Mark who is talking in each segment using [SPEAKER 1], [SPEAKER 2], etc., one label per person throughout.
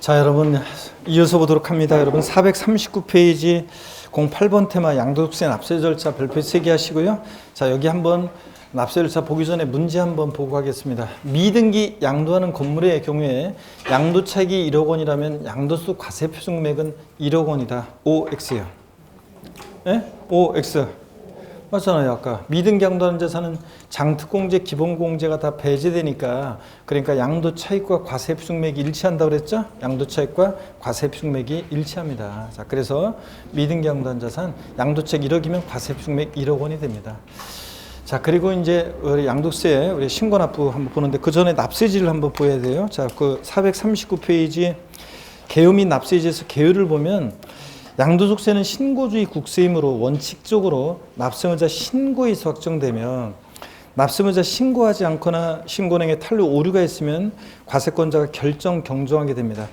[SPEAKER 1] 자, 여러분 이어서 보도록 합니다. 여러분 439페이지 08번 테마 양도세 납세 절차 별표 3개 하시고요. 자, 여기 한번 납세 절차 보기 전에 문제 한번 보고 가겠습니다. 미등기 양도하는 건물의 경우에 양도차익이 1억 원이라면 양도소 과세표준금액은 1억 원이다. OX예요. 예? OX. 맞잖아요. 아까 미등기 양도하는 자산은 장특공제, 기본공제가 다 배제되니까, 그러니까 양도차익과 과세표준금액이 일치한다고 그랬죠? 양도차익과 과세표준금액이 일치합니다. 자, 그래서 미등기 양도한 자산 양도차익 1억이면 과세표준금액 1억 원이 됩니다. 자, 그리고 이제 우리 양도세 우리 신고납부 한번 보는데 그 전에 납세지를 한번 보여야 돼요. 자, 그 439페이지 개요 및 납세지에서 개요를 보면 양도소득세는 신고주의 국세이므로 원칙적으로 납세의무자 신고에서 확정되면 납세의무자 신고하지 않거나 신고은행에 탄로 오류가 있으면 과세권자가 결정 경정하게 됩니다.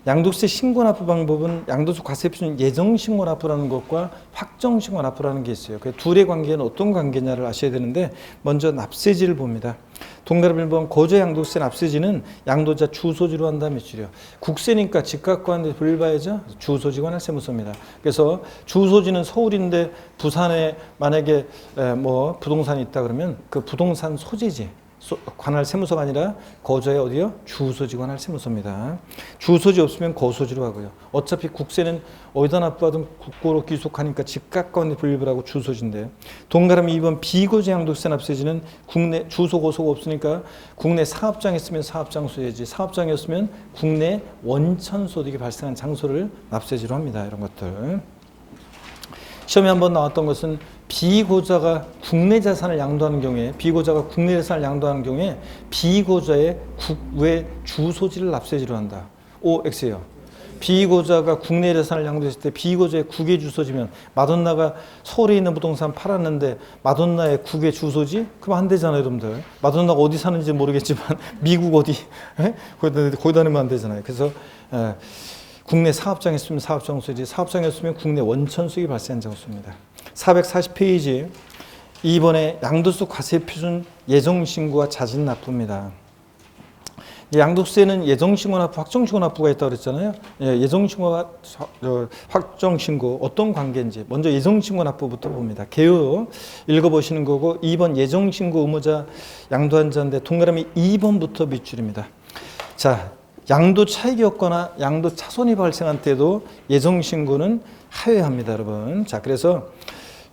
[SPEAKER 1] 양도세 신고납부 방법은 양도소 과세표준 예정신고납부라는 것과 확정신고납부라는 게 있어요. 그 둘의 관계는 어떤 관계냐를 아셔야 되는데, 먼저 납세지를 봅니다. 동그라미 1번 거저 양도세 납세지는 양도자 주소지로 한다 며칠이요. 국세니까 집값과는 분리봐야죠. 주소지관할 세무서입니다. 그래서 주소지는 서울인데 부산에 만약에 뭐 부동산이 있다 그러면 그 부동산 소지지 관할 세무서가 아니라 거저의 어디요? 주소지 관할 세무서입니다. 주소지 없으면 거소지로 하고요. 어차피 국세는 어디다 납부하든 국고로 귀속하니까 집값과 분리하고 주소지인데, 동그라미 2번 비거저 양도세 납세지는 국내 주소 고소가 없으니까 국내 사업장이 있으면 사업장 소재지, 사업장이 없으면 국내 원천 소득이 발생한 장소를 납세지로 합니다. 이런 것들. 시험에 한번 나왔던 것은 비고자가 국내 자산을 양도하는 경우에, 비고자가 국내 자산을 양도하는 경우에 비고자의 국외 주소지를 납세지로 한다. OX예요. 비고자가 국내 자산을 양도했을 때 비고자의 국외 주소지면, 마돈나가 서울에 있는 부동산 팔았는데 마돈나의 국외 주소지? 그럼 안 되잖아요, 여러분들. 마돈나가 어디 사는지 모르겠지만 미국 어디 거기다 넣으면 안 되잖아요. 그래서 국내 사업장에 있으면 사업장 소지, 사업장에 있으면 국내 원천 수익이 발생한 장소입니다. 440페이지 2번에 양도소 과세표준 예정신고와 자진납부입니다. 양도세는 예정신고납부, 확정신고납부가 있다고 그랬잖아요. 예정신고와 확정신고 어떤 관계인지 먼저 예정신고납부부터 봅니다. 개요 읽어보시는 거고, 2번 예정신고 의무자 양도한 자인데 동그라미 2번부터 밑줄입니다. 자, 양도 차익이 없거나 양도 차손이 발생한 때도 예정신고는 하회합니다, 여러분. 자, 그래서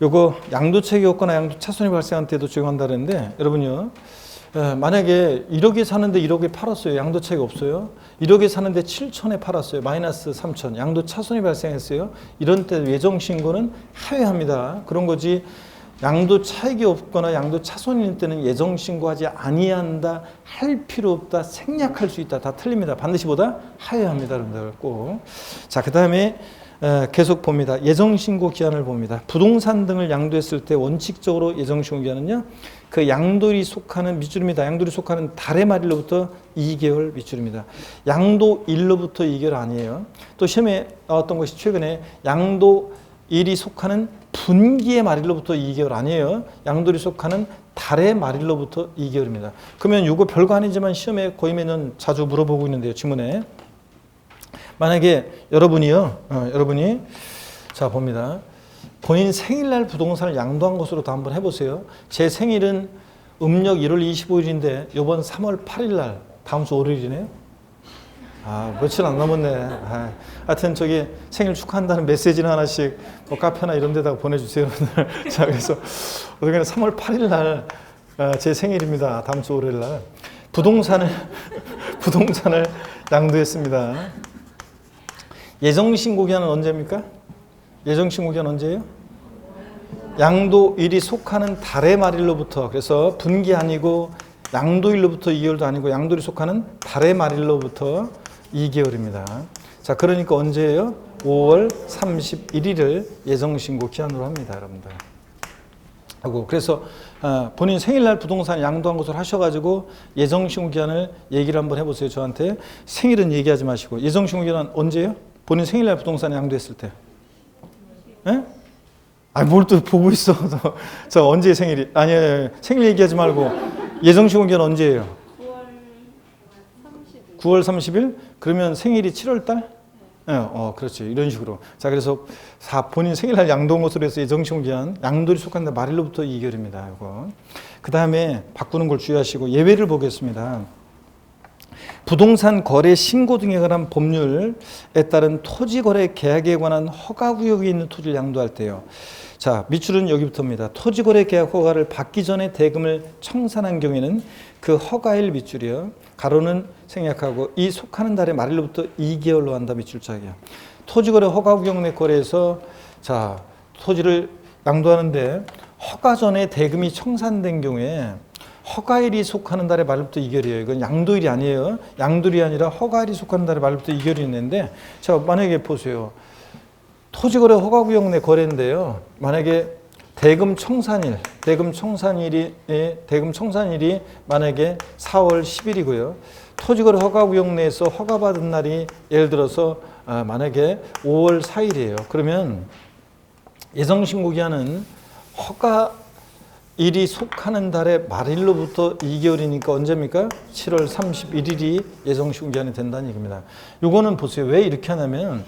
[SPEAKER 1] 요거 양도 차익이 없거나 양도 차손이 발생한 때도 적용한다 그랬는데, 여러분요, 만약에 1억에 사는데 1억에 팔았어요. 양도 차익이 없어요. 1억에 사는데 7천에 팔았어요. 마이너스 3천. 양도 차손이 발생했어요. 이런 때 예정신고는 하회합니다. 그런 거지. 양도 차익이 없거나 양도 차손이 있는 때는 예정신고하지 아니한다, 할 필요 없다, 생략할 수 있다, 다 틀립니다. 반드시 보다 하회합니다, 여러분들 꼭. 자, 그 다음에 계속 봅니다. 예정신고 기한을 봅니다. 부동산 등을 양도했을 때 원칙적으로 예정신고 기한은요, 그 양도일이 속하는 밑줄입니다. 양도일이 속하는 달의 말일로부터 2개월 밑줄입니다. 양도일로부터 2개월 아니에요. 또 시험에 나왔던 것이 최근에 양도일이 속하는 분기의 말일로부터 2개월 아니에요. 양도일이 속하는 달의 말일로부터 2개월입니다. 그러면 이거 별거 아니지만 시험에 거의 매년 자주 물어보고 있는데요, 지문에. 만약에 여러분이 자 봅니다. 본인 생일날 부동산을 양도한 것으로도 한번 해보세요. 제 생일은 음력 1월 25일인데 이번 3월 8일날, 다음 주 월요일이네요. 며칠 안 남았네. 하여튼 저기 생일 축하한다는 메시지는 하나씩 뭐 카페나 이런 데다가 보내주세요. 자, 그래서 어떻게 3월 8일 날 제 생일입니다. 다음 주 월요일 날 부동산을 양도했습니다. 예정신고 기한은 언제입니까? 예정신고 기한 언제예요? 양도일이 속하는 달의 말일로부터, 그래서 분기 아니고 양도일로부터 2개월도 아니고 양도일이 속하는 달의 말일로부터 2개월입니다. 자, 그러니까 언제예요? 5월 31일을 예정신고 기한으로 합니다, 여러분들. 그래서 본인 생일날 부동산 양도한 것을 하셔가지고 예정신고 기한을 얘기를 한번 해보세요. 저한테 생일은 얘기하지 마시고. 예정신고 기한은 언제예요? 본인 생일날 부동산 양도했을 때. 예? 뭘 또 보고 있어. 저 언제 생일이? 아니에요. 생일 얘기하지 말고 예정신고 기한 언제예요?
[SPEAKER 2] 9월 30일.
[SPEAKER 1] 9월 30일? 그러면 생일이 7월 달? 그렇죠. 이런 식으로. 자, 그래서 본인 생일날 양도한 것으로 해서 예정신고기한 양도일이 속한다 말일로부터 2개월입니다. 이거. 그 다음에 바꾸는 걸 주의하시고 예외를 보겠습니다. 부동산 거래 신고 등에 관한 법률에 따른 토지거래 계약에 관한 허가구역에 있는 토지를 양도할 때요. 자, 밑줄은 여기부터입니다. 토지거래 계약 허가를 받기 전에 대금을 청산한 경우에는 그 허가일 밑줄이요. 가로는 생략하고 이 속하는 달의 말일로부터 2개월로 한다 밑줄짝이야. 토지거래 허가구역 내 거래에서 자, 토지를 양도하는데 허가 전에 대금이 청산된 경우에 허가일이 속하는 달의 말일부터 2개월이에요. 이건 양도일이 아니에요. 양도일이 아니라 허가일이 속하는 달의 말일부터 2개월이 있는데 자, 만약에 보세요. 토지거래 허가구역 내 거래인데요. 만약에 대금 청산일이 만약에 4월 10일이고요. 토지거래 허가구역 내에서 허가받은 날이 예를 들어서 만약에 5월 4일이에요. 그러면 예정신고기한은 허가일이 속하는 달의 말일로부터 2개월이니까 언제입니까? 7월 31일이 예정신고기한이 된다는 얘기입니다. 요거는 보세요. 왜 이렇게 하냐면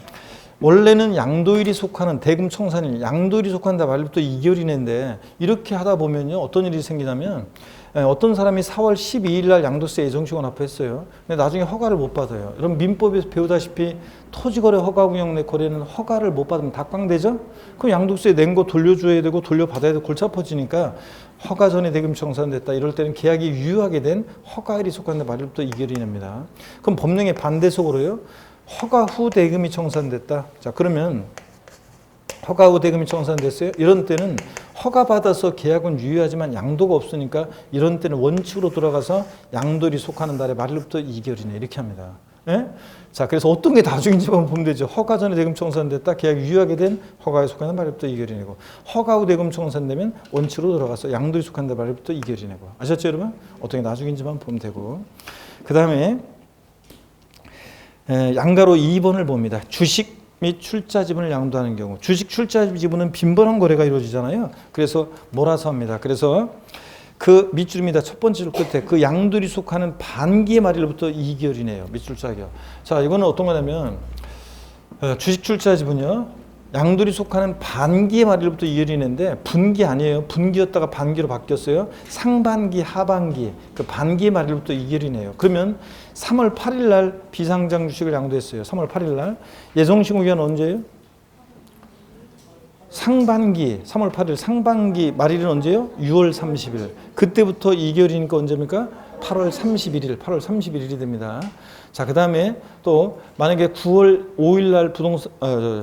[SPEAKER 1] 원래는 양도일이 속하는 대금 청산일, 양도일이 속한다 말부터 2개월이 내는데 이렇게 하다 보면요. 어떤 일이 생기냐면 어떤 사람이 4월 12일 날 양도세 예정신고 납부했어요. 근데 나중에 허가를 못 받아요. 여러분 민법에서 배우다시피 토지거래 허가구역 내 거래는 허가를 못 받으면 닭광되죠? 그럼 양도세 낸 거 돌려줘야 되고 돌려받아야 되고 골치 아파지니까 허가 전에 대금 청산됐다. 이럴 때는 계약이 유효하게 된 허가일이 속한다 말부터 2개월이 냅니다. 그럼 법령의 반대속으로요. 허가 후 대금이 청산됐다. 자, 그러면 허가 후 대금이 청산됐어요. 이런 때는 허가 받아서 계약은 유효하지만 양도가 없으니까 이런 때는 원칙으로 돌아가서 양도일이 속하는 달의 말일부터 2개월이네. 이렇게 합니다. 예? 자, 그래서 어떤 게 나중인지만 보면 되죠. 허가 전에 대금 청산됐다. 계약 유효하게 된 허가에 속하는 말일부터 2개월이내고 허가 후 대금 청산되면 원칙으로 돌아가서 양도일이 속하는 말일부터 2개월이내고. 아셨죠, 여러분? 어떤 게 나중인지만 보면 되고. 그 다음에 양가로 2번을 봅니다. 주식 및 출자 지분을 양도하는 경우. 주식 출자 지분은 빈번한 거래가 이루어지잖아요. 그래서 몰아서 합니다. 그래서 그 밑줄입니다. 첫 번째 줄 끝에 그 양도일이 속하는 반기의 말일로부터 2개월이네요. 밑줄짝이요. 자, 이거는 어떤 거냐면 주식 출자 지분이요. 양도일이 속하는 반기의 말일부터 2개월이는데 분기 아니에요. 분기였다가 반기로 바뀌었어요. 상반기, 하반기 그 반기의 말일부터 2개월이네요. 그러면 3월 8일 날 비상장 주식을 양도했어요. 3월 8일 날 예정신고기한 언제예요? 상반기 3월 8일 상반기 말일은 언제예요? 6월 30일. 그때부터 2개월이니까 언제입니까? 8월 31일이 됩니다. 자, 그 다음에 또 만약에 9월 5일 날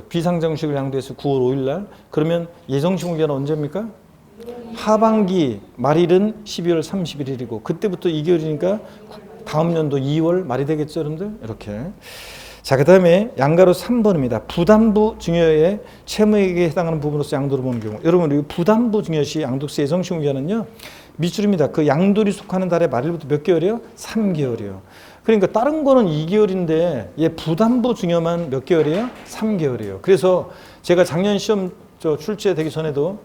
[SPEAKER 1] 비상장 주식을 양도해서 9월 5일 날 그러면 예정신고기한 언제입니까? 하반기 말일은 12월 31일이고 그때부터 2개월이니까 다음 연도 2월 말이 되겠죠, 여러분들? 이렇게. 자, 그 다음에 양가로 3번입니다. 부담부 증여의 채무액에 해당하는 부분으로서 양도를 보는 경우. 여러분, 이 부담부 증여시 양도세 예정신고기한은요. 밑줄입니다. 그 양도일이 속하는 달의 말일부터 몇 개월이요? 3개월이요. 그러니까 다른 거는 2개월인데 얘 부담부 증여만 몇 개월이에요? 3개월이에요. 그래서 제가 작년 시험 출제되기 전에도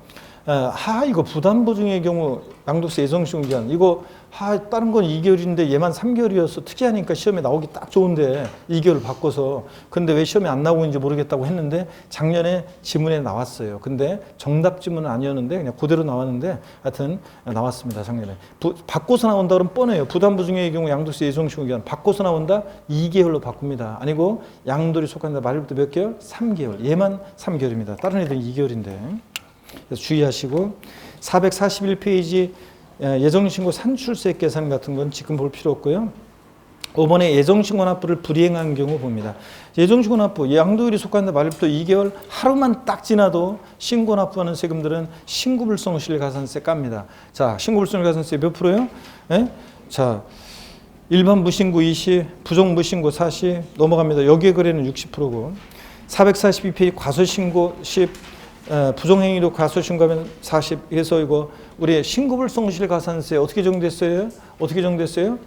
[SPEAKER 1] 이거 부담부 증여의 경우 양도세 예정신고기한 이거 다른 건 2개월인데 얘만 3개월이어서 특이하니까 시험에 나오기 딱 좋은데 2개월 바꿔서 근데 왜 시험에 안 나오고 있는지 모르겠다고 했는데 작년에 지문에 나왔어요. 근데 정답 지문은 아니었는데 그냥 그대로 나왔는데 하여튼 나왔습니다. 작년에. 바꿔서 나온다 그러면 뻔해요. 부담부 증여의 경우 양도세 예정신고기한 바꿔서 나온다 2개월로 바꿉니다. 아니고 양도일이 속한다 말일부터 몇 개월? 3개월. 얘만 3개월입니다. 다른 애들은 2개월인데. 그래서 주의하시고 441페이지 예정신고 산출세 계산 같은 건 지금 볼 필요 없고요. 5번에 예정신고 납부를 불이행한 경우 봅니다. 예정신고 납부, 양도일이 속한다 말일부터 2개월 하루만 딱 지나도 신고 납부하는 세금들은 신고불성실가산세 깝니다. 자, 신고불성실가산세 몇 프로요? 네? 자, 일반 무신고 20, 부정 무신고 40 넘어갑니다. 여기에 거래는 60%고 442페이지 과소신고 10 부정행위로 과소신고하면 40 해서 이거 우리 신고불성실가산세 어떻게 정됐어요? 어떻게 정됐어요?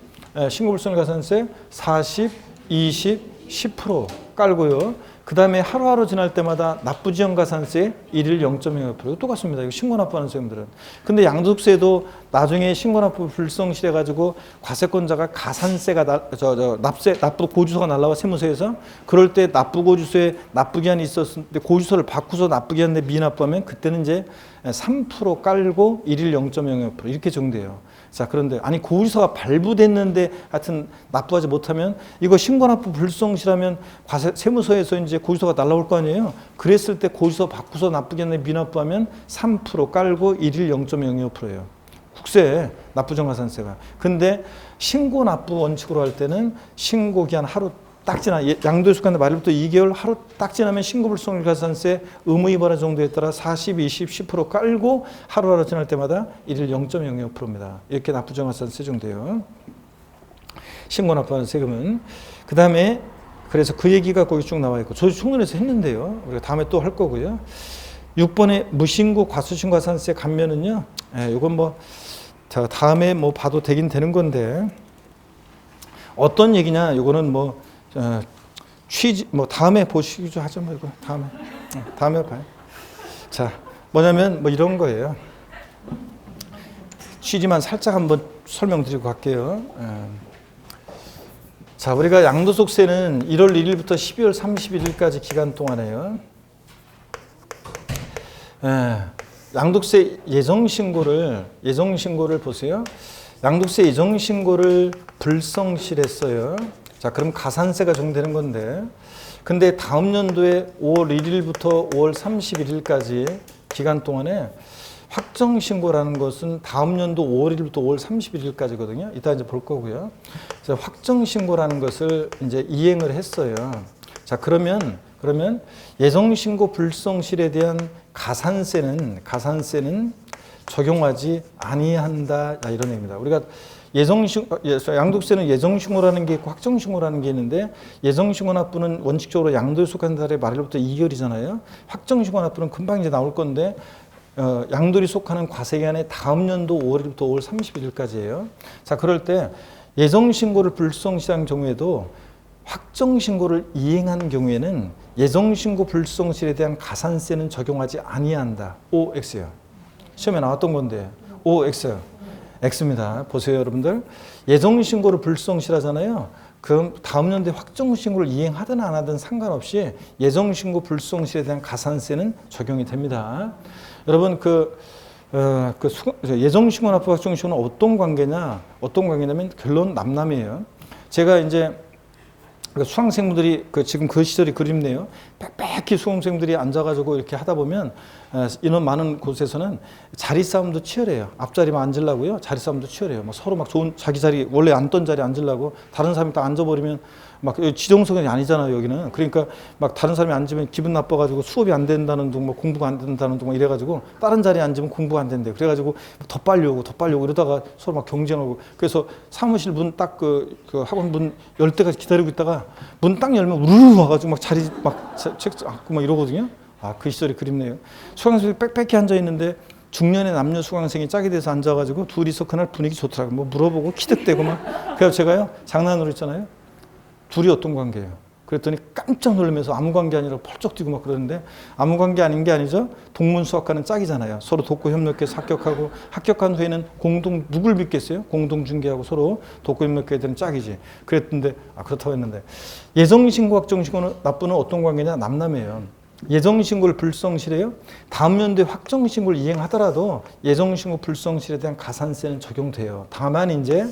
[SPEAKER 1] 신고불성실가산세 40, 20, 10% 깔고요. 그 다음에 하루하루 지날 때마다 납부지연가산세 일일 0.05% 똑같습니다. 이거 신고납부하는 세금들은. 근데 양도소득세도 나중에 신고납부 불성실해가지고 과세권자가 가산세가 납부 고지서가 날라와 세무서에서 그럴 때 납부고지서에 납부기한이 있었을 때 고지서를 바꾸서 납부기한에 미납부하면 그때는 이제 3% 깔고 일일 0.05% 이렇게 정돼요. 자, 그런데 아니 고지서가 발부됐는데 하여튼 납부하지 못하면 이거 신고납부 불성실하면 세무서에서 이제 고지서가 날라올 거 아니에요. 그랬을 때 고지서 바꾸서 납부기한에 미납부하면 3% 깔고 일일 0.05%예요. 국세 납부정가산세가. 근데 신고납부 원칙으로 할 때는 신고기한 하루 딱 지나 양도소득세 말일부터 2개월 하루 딱 지나면 신고불성가산세 의무위반의 정도에 따라 40, 20, 10% 깔고 하루하루 지날 때마다 일일 0.05%입니다. 이렇게 납부정가산세 정도예요. 신고납부하는 세금은. 그 다음에 그래서 그 얘기가 거기 쭉 나와 있고 저희 총론에서 했는데요. 우리가 다음에 또 할 거고요. 6번에 무신고 과소신고가산세 감면은요. 이건 뭐 다음에 뭐 봐도 되긴 되는 건데 어떤 얘기냐? 이거는 뭐 취지 뭐 다음에 보시기로 하죠. 뭐 이거 다음에 봐요. 자, 뭐냐면 뭐 이런 거예요. 취지만 살짝 한번 설명드리고 갈게요. 자, 우리가 양도소득세는 1월 1일부터 12월 31일까지 기간 동안에요. 양도세 예정신고를 보세요. 양도세 예정신고를 불성실했어요. 자, 그럼 가산세가 적용되는 건데, 근데 다음 연도에 5월 1일부터 5월 31일까지 기간 동안에 확정신고라는 것은 다음 연도 5월 1일부터 5월 31일까지거든요. 이따 이제 볼 거고요. 그래서 확정신고라는 것을 이제 이행을 했어요. 자, 그러면 예정신고 불성실에 대한 가산세는 적용하지 아니한다. 이런 얘기입니다. 우리가 양도세는 예정신고라는 게 있고 확정신고라는 게 있는데 예정신고 납부는 원칙적으로 양도에 속한 달의 말일부터 2개월이잖아요. 확정신고 납부는 금방 이제 나올 건데 양도에 속하는 과세기간의 다음 연도 5월부터 5월 31일까지예요. 자, 그럴 때 예정신고를 불성실한 경우에도 확정신고를 이행한 경우에는 예정신고 불성실에 대한 가산세는 적용하지 아니한다. OX요. 시험에 나왔던 건데 OX요. X입니다. 보세요, 여러분들. 예정신고를 불성실하잖아요. 그럼 다음 연도에 확정신고를 이행하든 안 하든 상관없이 예정신고 불성실에 대한 가산세는 적용이 됩니다. 여러분, 예정신고 납부 확정신고는 어떤 관계냐면 결론 남남이에요. 제가 이제 수강생분들이 지금 그 시절이 그립네요. 빽빽히 수험생들이 앉아가지고 이렇게 하다 보면 인원 많은 곳에서는 자리 싸움도 치열해요. 앞자리만 앉으려고요. 자리 싸움도 치열해요. 막 서로 막 좋은 자기 자리 원래 앉던 자리 앉으려고 다른 사람이 딱 앉아버리면 막 지정석이 아니잖아요. 여기는. 그러니까 막 다른 사람이 앉으면 기분 나빠가지고 수업이 안 된다는 둥, 뭐 공부가 안 된다는 둥 이래가지고 다른 자리에 앉으면 공부가 안 된대. 그래가지고 더 빨리 오고 이러다가 서로 막 경쟁하고 그래서 사무실 문 딱 그 학원 문 열 때까지 기다리고 있다가 문 딱 열면 우르르 와가지고 막 자리 막 책 앉고 막 이러거든요. 아, 그 시절이 그립네요. 수강생이 빽빽히 앉아 있는데 중년의 남녀 수강생이 짝이 돼서 앉아가지고 둘이서 그날 분위기 좋더라고요. 뭐 물어보고 키득대고 막. 그래서 제가요 장난으로 했잖아요. 둘이 어떤 관계예요? 그랬더니 깜짝 놀라면서 아무 관계 아니라 펄쩍 뛰고 막 그러는데 아무 관계 아닌 게 아니죠. 동문수학과는 짝이잖아요. 서로 돕고 협력해서 합격하고 합격한 후에는 누굴 믿겠어요? 공동중개하고 서로 돕고 협력해야 되는 짝이지. 그랬는데 그렇다고 했는데 예정신고 확정신고 납부는 어떤 관계냐? 남남이에요. 예정신고를 불성실해요. 다음 연도에 확정신고를 이행하더라도 예정신고 불성실에 대한 가산세는 적용돼요. 다만 이제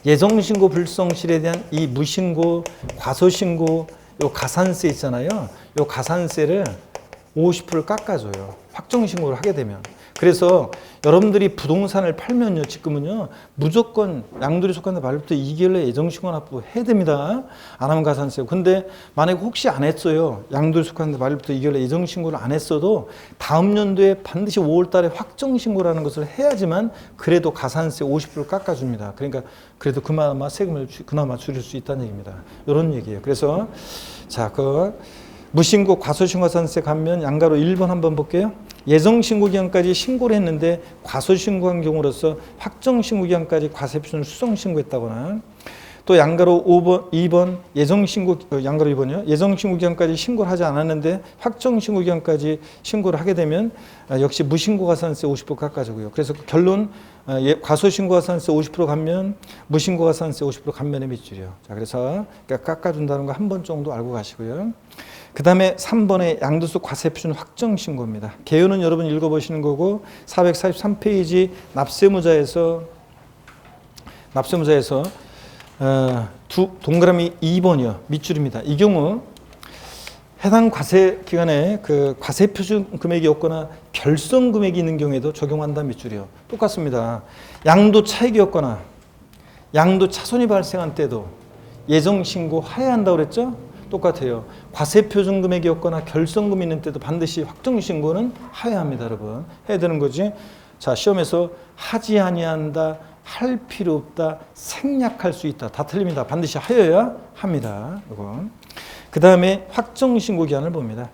[SPEAKER 1] 예정신고 불성실에 대한 이 무신고, 과소신고, 요 가산세 있잖아요. 요 가산세를 50% 깎아줘요. 확정신고를 하게 되면. 그래서 여러분들이 부동산을 팔면요, 지금은요, 무조건 양도에 속한 말부터 2개월 내에 예정신고 납부 해야 됩니다. 안 하면 가산세고. 근데 만약에 혹시 안 했어요. 양도에 속한 말부터 2개월 내에 예정신고를 안 했어도 다음 연도에 반드시 5월 달에 확정신고라는 것을 해야지만 그래도 가산세 50% 깎아줍니다. 그러니까 그래도 그나마 세금을 그나마 줄일 수 있다는 얘기입니다. 이런 얘기예요. 그래서 자, 무신고 과소신고가산세 감면 양가로 1번 한번 볼게요. 예정신고 기간까지 신고를 했는데 과소신고한 경우로서 확정신고 기간까지 과세 표준을 수정신고했다거나 또 양가로 5번, 2번 예정신고, 양가로 2번이요. 예정신고 기간까지 신고를 하지 않았는데 확정신고 기간까지 신고를 하게 되면 역시 무신고 가산세 50% 깎아주고요. 그래서 결론 과소신고 가산세 50% 감면, 무신고 가산세 50% 감면의 밑줄이요. 자, 그래서 깎아준다는 거 한 번 정도 알고 가시고요. 그 다음에 3번의 양도소 과세표준 확정신고입니다. 개요는 여러분 읽어보시는 거고 443페이지 납세무자에서 동그라미 2번이요. 밑줄입니다. 이 경우 해당 과세 기간에 그 과세 표준 금액이 없거나 결성 금액이 있는 경우에도 적용한다 밑줄이요. 똑같습니다. 양도 차익이 없거나 양도 차손이 발생한 때도 예정 신고 하여야 한다고 그랬죠? 똑같아요. 과세 표준 금액이 없거나 결성금이 있는 때도 반드시 확정 신고는 하여야 합니다, 여러분. 해야 되는 거지. 자, 시험에서 하지 아니한다, 할 필요 없다, 생략할 수 있다. 다 틀립니다. 반드시 하여야 합니다. 이건. 그 다음에 확정신고 기한을 봅니다.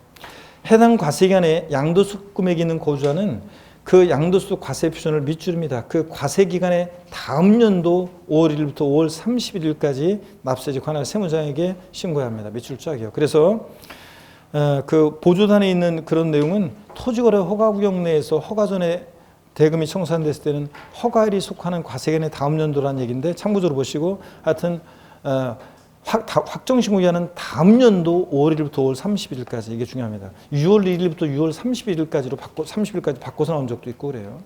[SPEAKER 1] 해당 과세기간에 양도소 금액이 있는 거주자는 그 양도소 과세 표준을 밑줄입니다. 그 과세기간에 다음 연도 5월 1일부터 5월 31일까지 납세지 관할 세무자에게 신고해야 합니다. 밑줄 쫙이요. 그래서 그 보조단에 있는 그런 내용은 토지거래 허가구역 내에서 허가 전에 대금이 청산됐을 때는 허가일이 속하는 과세기간의 다음 연도라는 얘기인데 참고적으로 보시고 하여튼 확정신고기한은 다음 연도 5월 1일부터 5월 31일까지 이게 중요합니다. 6월 1일부터 6월 31일까지로 30일까지 바꿔서 나온 적도 있고 그래요.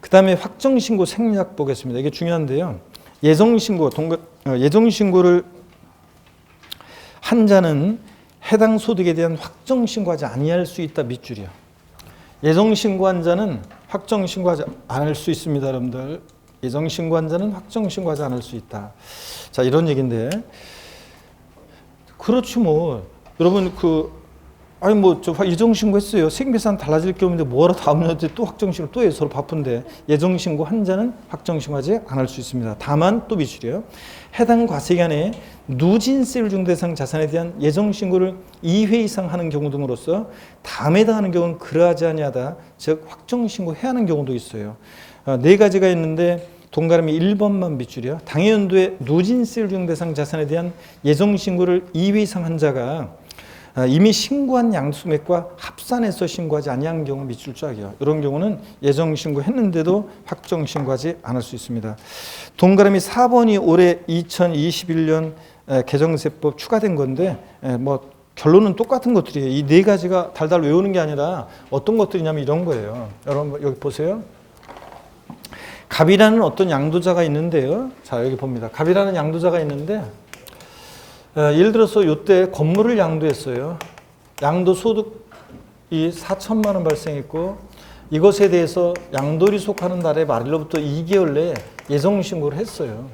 [SPEAKER 1] 그 다음에 확정신고 생략 보겠습니다. 이게 중요한데요. 예정신고를 한 자는 해당 소득에 대한 확정신고하지 아니할 수 있다 밑줄이요. 예정신고한 자는 확정신고하지 않을 수 있습니다, 여러분들. 예정신고한 자는 확정신고하지 않을 수 있다. 자, 이런 얘기인데, 그렇지 뭐, 여러분 저 예정신고했어요. 세금계산 달라질 게 없는데 뭐하러 다음 년도에 또 확정신고 또 해요. 서로 바쁜데 예정신고 한 자는 확정신고하지 않을 수 있습니다. 다만 또 밑줄이에요. 해당 과세기간에 누진세율 중 대상 자산에 대한 예정신고를 2회 이상 하는 경우 등으로서 다음에 해당하는 경우는 그러하지 아니하다. 즉 확정신고해야 하는 경우도 있어요. 네 가지가 있는데 동그라미 1번만 밑줄이요. 당해연도에 누진세율 중 대상 자산에 대한 예정신고를 2회 이상 한 자가 이미 신고한 양도소액과 합산해서 신고하지 아니한 경우 밑줄 쫙이요. 이런 경우는 예정신고했는데도 확정신고하지 않을 수 있습니다. 동그라미 4번이 올해 2021년 개정세법 추가된 건데 뭐 결론은 똑같은 것들이에요. 이 네 가지가 달달 외우는 게 아니라 어떤 것들이냐면 이런 거예요. 여러분 여기 보세요. 갑이라는 어떤 양도자가 있는데요. 자, 여기 봅니다. 갑이라는 양도자가 있는데 예를 들어서 이때 건물을 양도했어요. 양도소득이 4천만 원 발생했고 이것에 대해서 양도일이 속하는 달의 말일로부터 2개월 내에 예정신고를 했어요.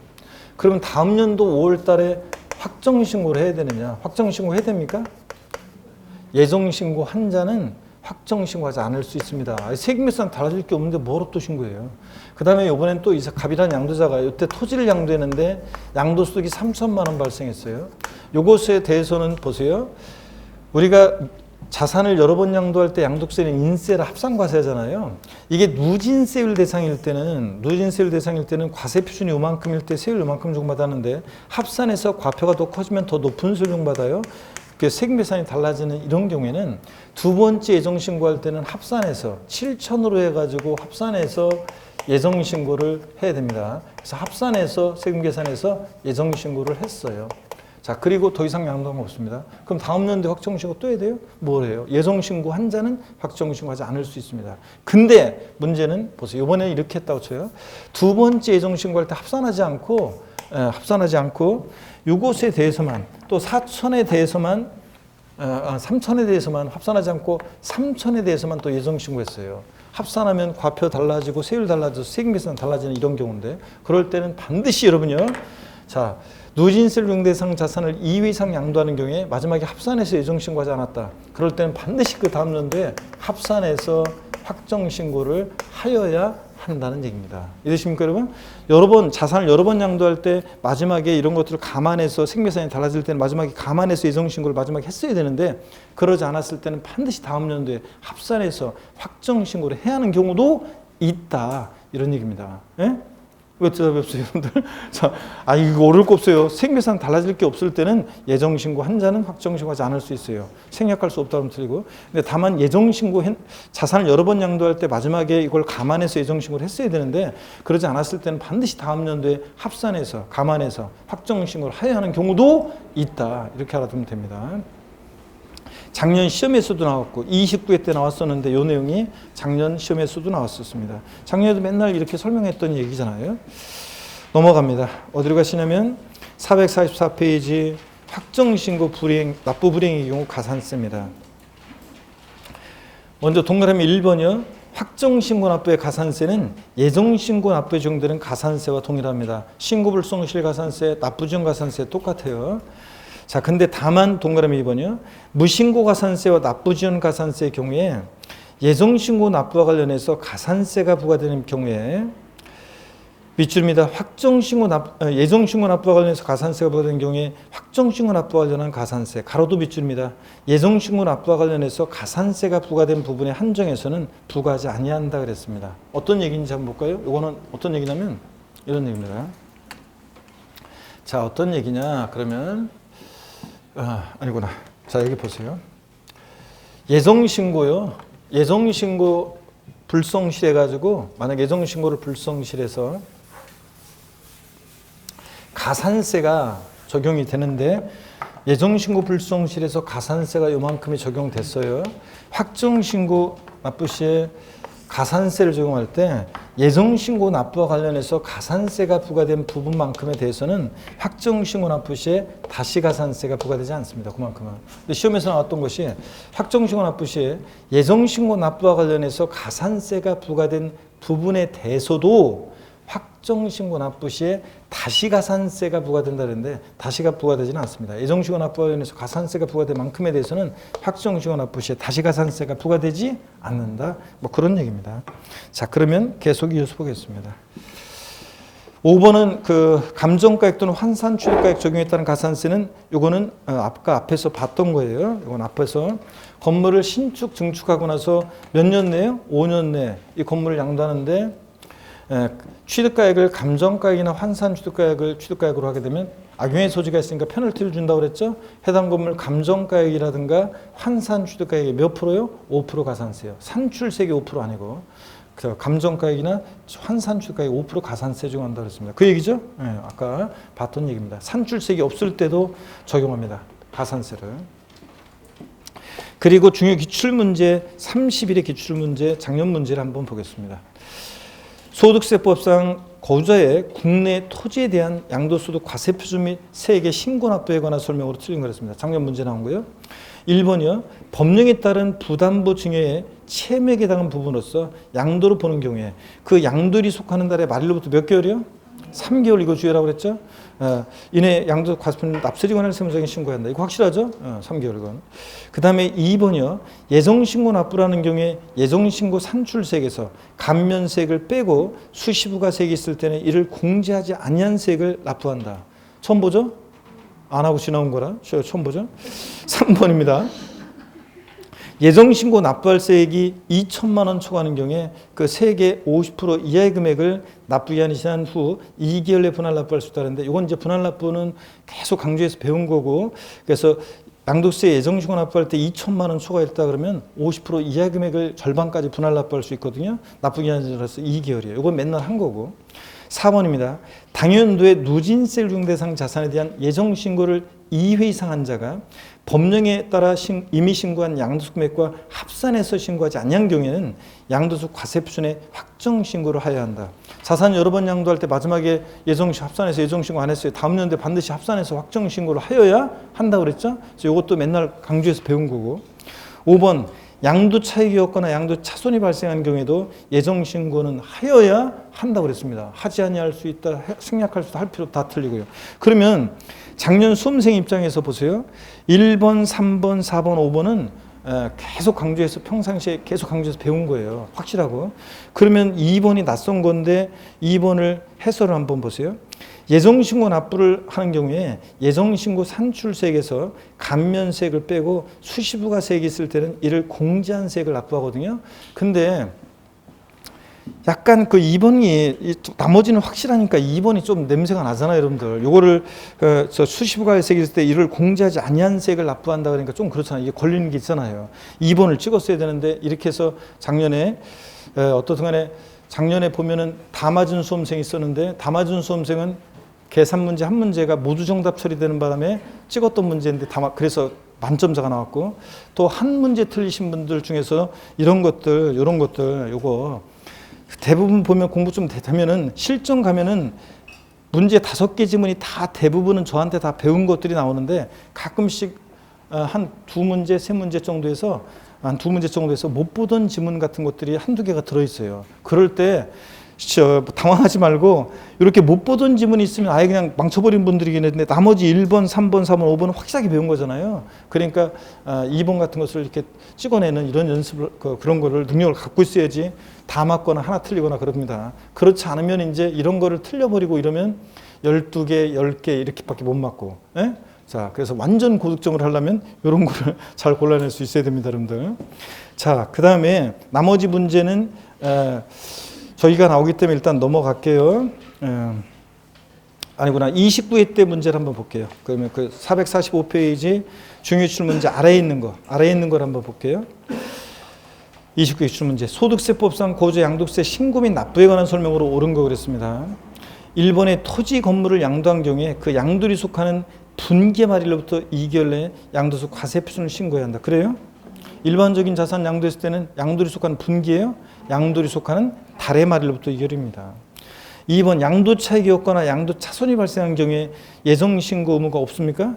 [SPEAKER 1] 그러면 다음 연도 5월 달에 확정신고를 해야 되느냐? 확정신고 해야 됩니까? 예정신고 한 자는 확정신고하지 않을 수 있습니다. 세금계산 달라질 게 없는데 뭐로 또 신고해요? 그 다음에 이번엔 또 갑이라는 양도자가 이때 토지를 양도했는데 양도소득이 3천만 원 발생했어요. 이것에 대해서는 보세요. 우리가 자산을 여러 번 양도할 때 양도세는 인세라 합산과세잖아요. 이게 누진세율 대상일 때는 과세 표준이 요만큼일 때 세율 요만큼 적용받았는데 합산해서 과표가 더 커지면 더 높은 세율 적용받아요. 세금 계산이 달라지는 이런 경우에는 두 번째 예정신고할 때는 합산해서 7천으로 해가지고 합산해서 예정신고를 해야 됩니다. 그래서 합산해서 세금 계산해서 예정신고를 했어요. 자, 그리고 더 이상 양도가 없습니다. 그럼 다음 연도에 확정신고 또 해야 돼요? 뭘 해요? 예정신고 한 자는 확정신고하지 않을 수 있습니다. 근데 문제는 보세요. 이번에 이렇게 했다고 쳐요. 두 번째 예정신고할 때 합산하지 않고 이것에 대해서만 또 4천에 대해서만 3천에 대해서만 합산하지 않고 3천에 대해서만 또 예정신고했어요. 합산하면 과표 달라지고 세율 달라져서 세금계산 달라지는 이런 경우인데 그럴 때는 반드시 여러분요. 자, 누진세율 중 대상 자산을 2회 이상 양도하는 경우에 마지막에 합산해서 예정신고하지 않았다. 그럴 때는 반드시 그 다음 연도에 합산해서 확정신고를 하여야 한다는 얘기입니다. 이해되십니까, 여러분? 자산을 여러 번 양도할 때 마지막에 이런 것들을 감안해서 세금계산이 달라질 때는 마지막에 감안해서 예정신고를 마지막에 했어야 되는데 그러지 않았을 때는 반드시 다음 연도에 합산해서 확정신고를 해야 하는 경우도 있다. 이런 얘기입니다. 예? 왜 대답이 없어요, 여러분들? 자, 이거 어려울 거 없어요. 생계상 달라질 게 없을 때는 예정신고 한자는 확정신고하지 않을 수 있어요. 생략할 수 없다면 틀리고. 근데 다만 예정신고 자산을 여러 번 양도할 때 마지막에 이걸 감안해서 예정신고를 했어야 되는데 그러지 않았을 때는 반드시 다음 연도에 합산해서 감안해서 확정신고를 해야 하는 경우도 있다. 이렇게 알아두면 됩니다. 작년 시험에서도 나왔고 29회 때 나왔었는데 이 내용이 작년 시험에서도 나왔었습니다. 작년에도 맨날 이렇게 설명했던 얘기잖아요. 넘어갑니다. 어디로 가시냐면 444페이지 확정신고 불이행, 납부 불이행의 경우 가산세입니다. 먼저 동그라미 1번이요. 확정신고 납부의 가산세는 예정신고 납부에 적용되는 가산세와 동일합니다. 신고불성실 가산세, 납부지원 가산세 똑같아요. 자, 근데 다만 동그라미 2번이요. 무신고 가산세와 납부지원 가산세의 경우에 예정신고 납부와 관련해서 가산세가 부과되는 경우에 밑줄입니다. 예정신고 납부와 관련해서 가산세가 부과되는 경우에 확정신고 납부와 관련한 가산세, 가로도 밑줄입니다. 예정신고 납부와 관련해서 가산세가 부과된 부분에 한정해서는 부과하지 아니한다 그랬습니다. 어떤 얘기인지 한번 볼까요? 이거는 어떤 얘기냐면 이런 얘기입니다. 자, 어떤 얘기냐 그러면 아니구나. 자, 여기 보세요. 예정신고요. 예정신고 불성실해가지고 만약 예정신고를 불성실해서 가산세가 적용이 되는데 예정신고 불성실해서 가산세가 요만큼이 적용됐어요. 확정신고 납부 시에 가산세를 적용할 때 예정신고 납부와 관련해서 가산세가 부과된 부분만큼에 대해서는 확정신고 납부 시에 다시 가산세가 부과되지 않습니다. 그만큼은. 근데 시험에서 나왔던 것이 확정신고 납부 시에 예정신고 납부와 관련해서 가산세가 부과된 부분에 대해서도 확정신고 납부 시에 다시 가산세가 부과된다는데 다시가 부과되지는 않습니다. 예정신고 납부와 관련해서 가산세가 부과된 만큼에 대해서는 확정신고 납부 시에 다시 가산세가 부과되지 않는다. 뭐 그런 얘기입니다. 자, 그러면 계속 이어서 보겠습니다. 5번은 그 감정가액 또는 환산 취득가액 적용에 따른 가산세는 요거는 아까 앞에서 봤던 거예요. 이건 앞에서 건물을 신축 증축하고 나서 몇 년 내에 5년 내에 이 건물을 양도하는데 취득가액을 감정가액이나 환산 취득가액으로 하게 되면 악용의 소지가 있으니까 페널티를 준다고 그랬죠. 해당 건물 감정가액이라든가 환산 취득가액이 몇 프로요? 5% 가산세요. 산출세액이 5% 아니고 감정가액이나 환산 취득가액 5% 가산세 적용한다고 그랬습니다. 그 얘기죠? 네, 아까 봤던 얘기입니다. 산출세액이 없을 때도 적용합니다. 가산세를. 그리고 중요 기출문제 30일의 기출문제 작년 문제를 한번 보겠습니다. 소득세법상 거주자의 국내 토지에 대한 양도소득 과세표준 및 세액의 신고 납부에 관한 설명으로 틀린 거였습니다. 작년 문제 나온 거요. 1번이요. 법령에 따른 부담부 증여의 채무액에 해당하는 부분으로서 양도를 보는 경우에 그 양도일이 속하는 달의 말일로부터 몇 개월이요? 3개월 이거 주의라고 그랬죠. 이내 양도 과세표는 납세지 관한 세무적인 신고해야 한다. 이거 확실하죠? 3개월이건. 그 다음에 2번이요. 예정신고 납부라는 경우에 예정신고 산출세액에서 감면세액을 빼고 수시부가세액이 있을 때는 이를 공제하지 아니한 세액을 납부한다. 처음 보죠? 안 하고 지나온 거라. 처음 보죠? 3번입니다. 예정신고 납부할 세액이 2천만 원 초과하는 경우에 그 세액의 50% 이하의 금액을 납부기한이 지난 후 2개월 내에 분할 납부할 수 있다는데 이건 이제 분할 납부는 계속 강조해서 배운 거고 그래서 양도세 예정신고 납부할 때 2천만 원 초과했다 그러면 50% 이하 금액을 절반까지 분할 납부할 수 있거든요. 납부기한이 지나서 2개월이에요. 이건 맨날 한 거고. 4번입니다. 당연도의 누진세 적용 대상 자산에 대한 예정신고를 2회 이상 한 자가 법령에 따라 이미 신고한 양도세 금액과 합산해서 신고하지 아니한 경우에는 양도세 과세표준에 확정신고를 하여야 한다. 자산 여러 번 양도할 때 마지막에 합산해서 예정신고 안 했어요. 다음 년도에 반드시 합산해서 확정신고를 하여야 한다고 그랬죠. 그래서 이것도 맨날 강조해서 배운 거고. 5번 양도 차익이 없거나 양도 차손이 발생한 경우에도 예정신고는 하여야 한다고 그랬습니다. 하지 아니할 수 있다, 생략할 수 있다, 할 필요 다 틀리고요. 그러면 작년 수험생 입장에서 보세요. 1번, 3번, 4번, 5번은 계속 강조해서 평상시에 계속 강조해서 배운 거예요. 확실하고. 그러면 2번이 낯선 건데 2번을 해설을 한번 보세요. 예정신고 납부를 하는 경우에 예정신고 산출세액에서 감면세액을 빼고 수시부가세액이 있을 때는 이를 공제한 세액을 납부하거든요. 근데 약간 그 2번이 나머지는 확실하니까 2번이 좀 냄새가 나잖아요, 여러분들. 요거를 저 수시부가세액 있을 때 이를 공제하지 아니한 세액을 납부한다 그러니까 좀 그렇잖아요. 이게 걸리는 게 있잖아요. 2번을 찍었어야 되는데 이렇게 해서 작년에 어떻든 간에 작년에 보면은 다 맞은 수험생이 있었는데 다 맞은 수험생은 계산 문제 한 문제가 모두 정답 처리되는 바람에 찍었던 문제인데 그래서 만점자가 나왔고, 또 한 문제 틀리신 분들 중에서 이런 것들 요거 대부분 보면 공부 좀 되면은 실전 가면은 문제 5개 지문이 다 대부분은 저한테 다 배운 것들이 나오는데 가끔씩 한 2문제, 3문제 정도에서 한 2문제 정도에서 못 보던 지문 같은 것들이 한두 개가 들어있어요. 그럴 때 당황하지 말고 이렇게 못 보던 지문이 있으면 아예 그냥 망쳐버린 분들이긴 했는데 나머지 1번, 3번, 4번, 5번은 확실하게 배운 거잖아요. 그러니까 2번 같은 것을 이렇게 찍어내는 이런 연습을 그런 거를 능력을 갖고 있어야지 다 맞거나 하나 틀리거나 그럽니다. 그렇지 않으면 이제 이런 거를 틀려버리고 이러면 12개, 10개 이렇게밖에 못 맞고. 예? 자, 그래서 완전 고득점을 하려면 이런 거를 잘 골라낼 수 있어야 됩니다, 여러분들. 자, 그 다음에 나머지 문제는 저희가 나오기 때문에 일단 넘어갈게요. 아니구나. 29회 때 문제를 한번 볼게요. 그러면 그 445페이지 중요출 문제 아래에 있는 걸 한번 볼게요. 29회 기출 문제. 소득세법상 고조 양도세 신고 및 납부에 관한 설명으로 옳은 거 그랬습니다. 1번에 토지 건물을 양도한 경우에 그 양도리 속하는 분기 말일로부터 2개월 내에 양도소 과세 표준을 신고해야 한다. 그래요? 일반적인 자산 양도했을 때는 양도리 속하는 분기예요. 양도리 속하는 달의 말일로부터 2개월입니다. 2번 양도 차익이 없거나 양도 차손이 발생한 경우에 예정 신고 의무가 없습니까?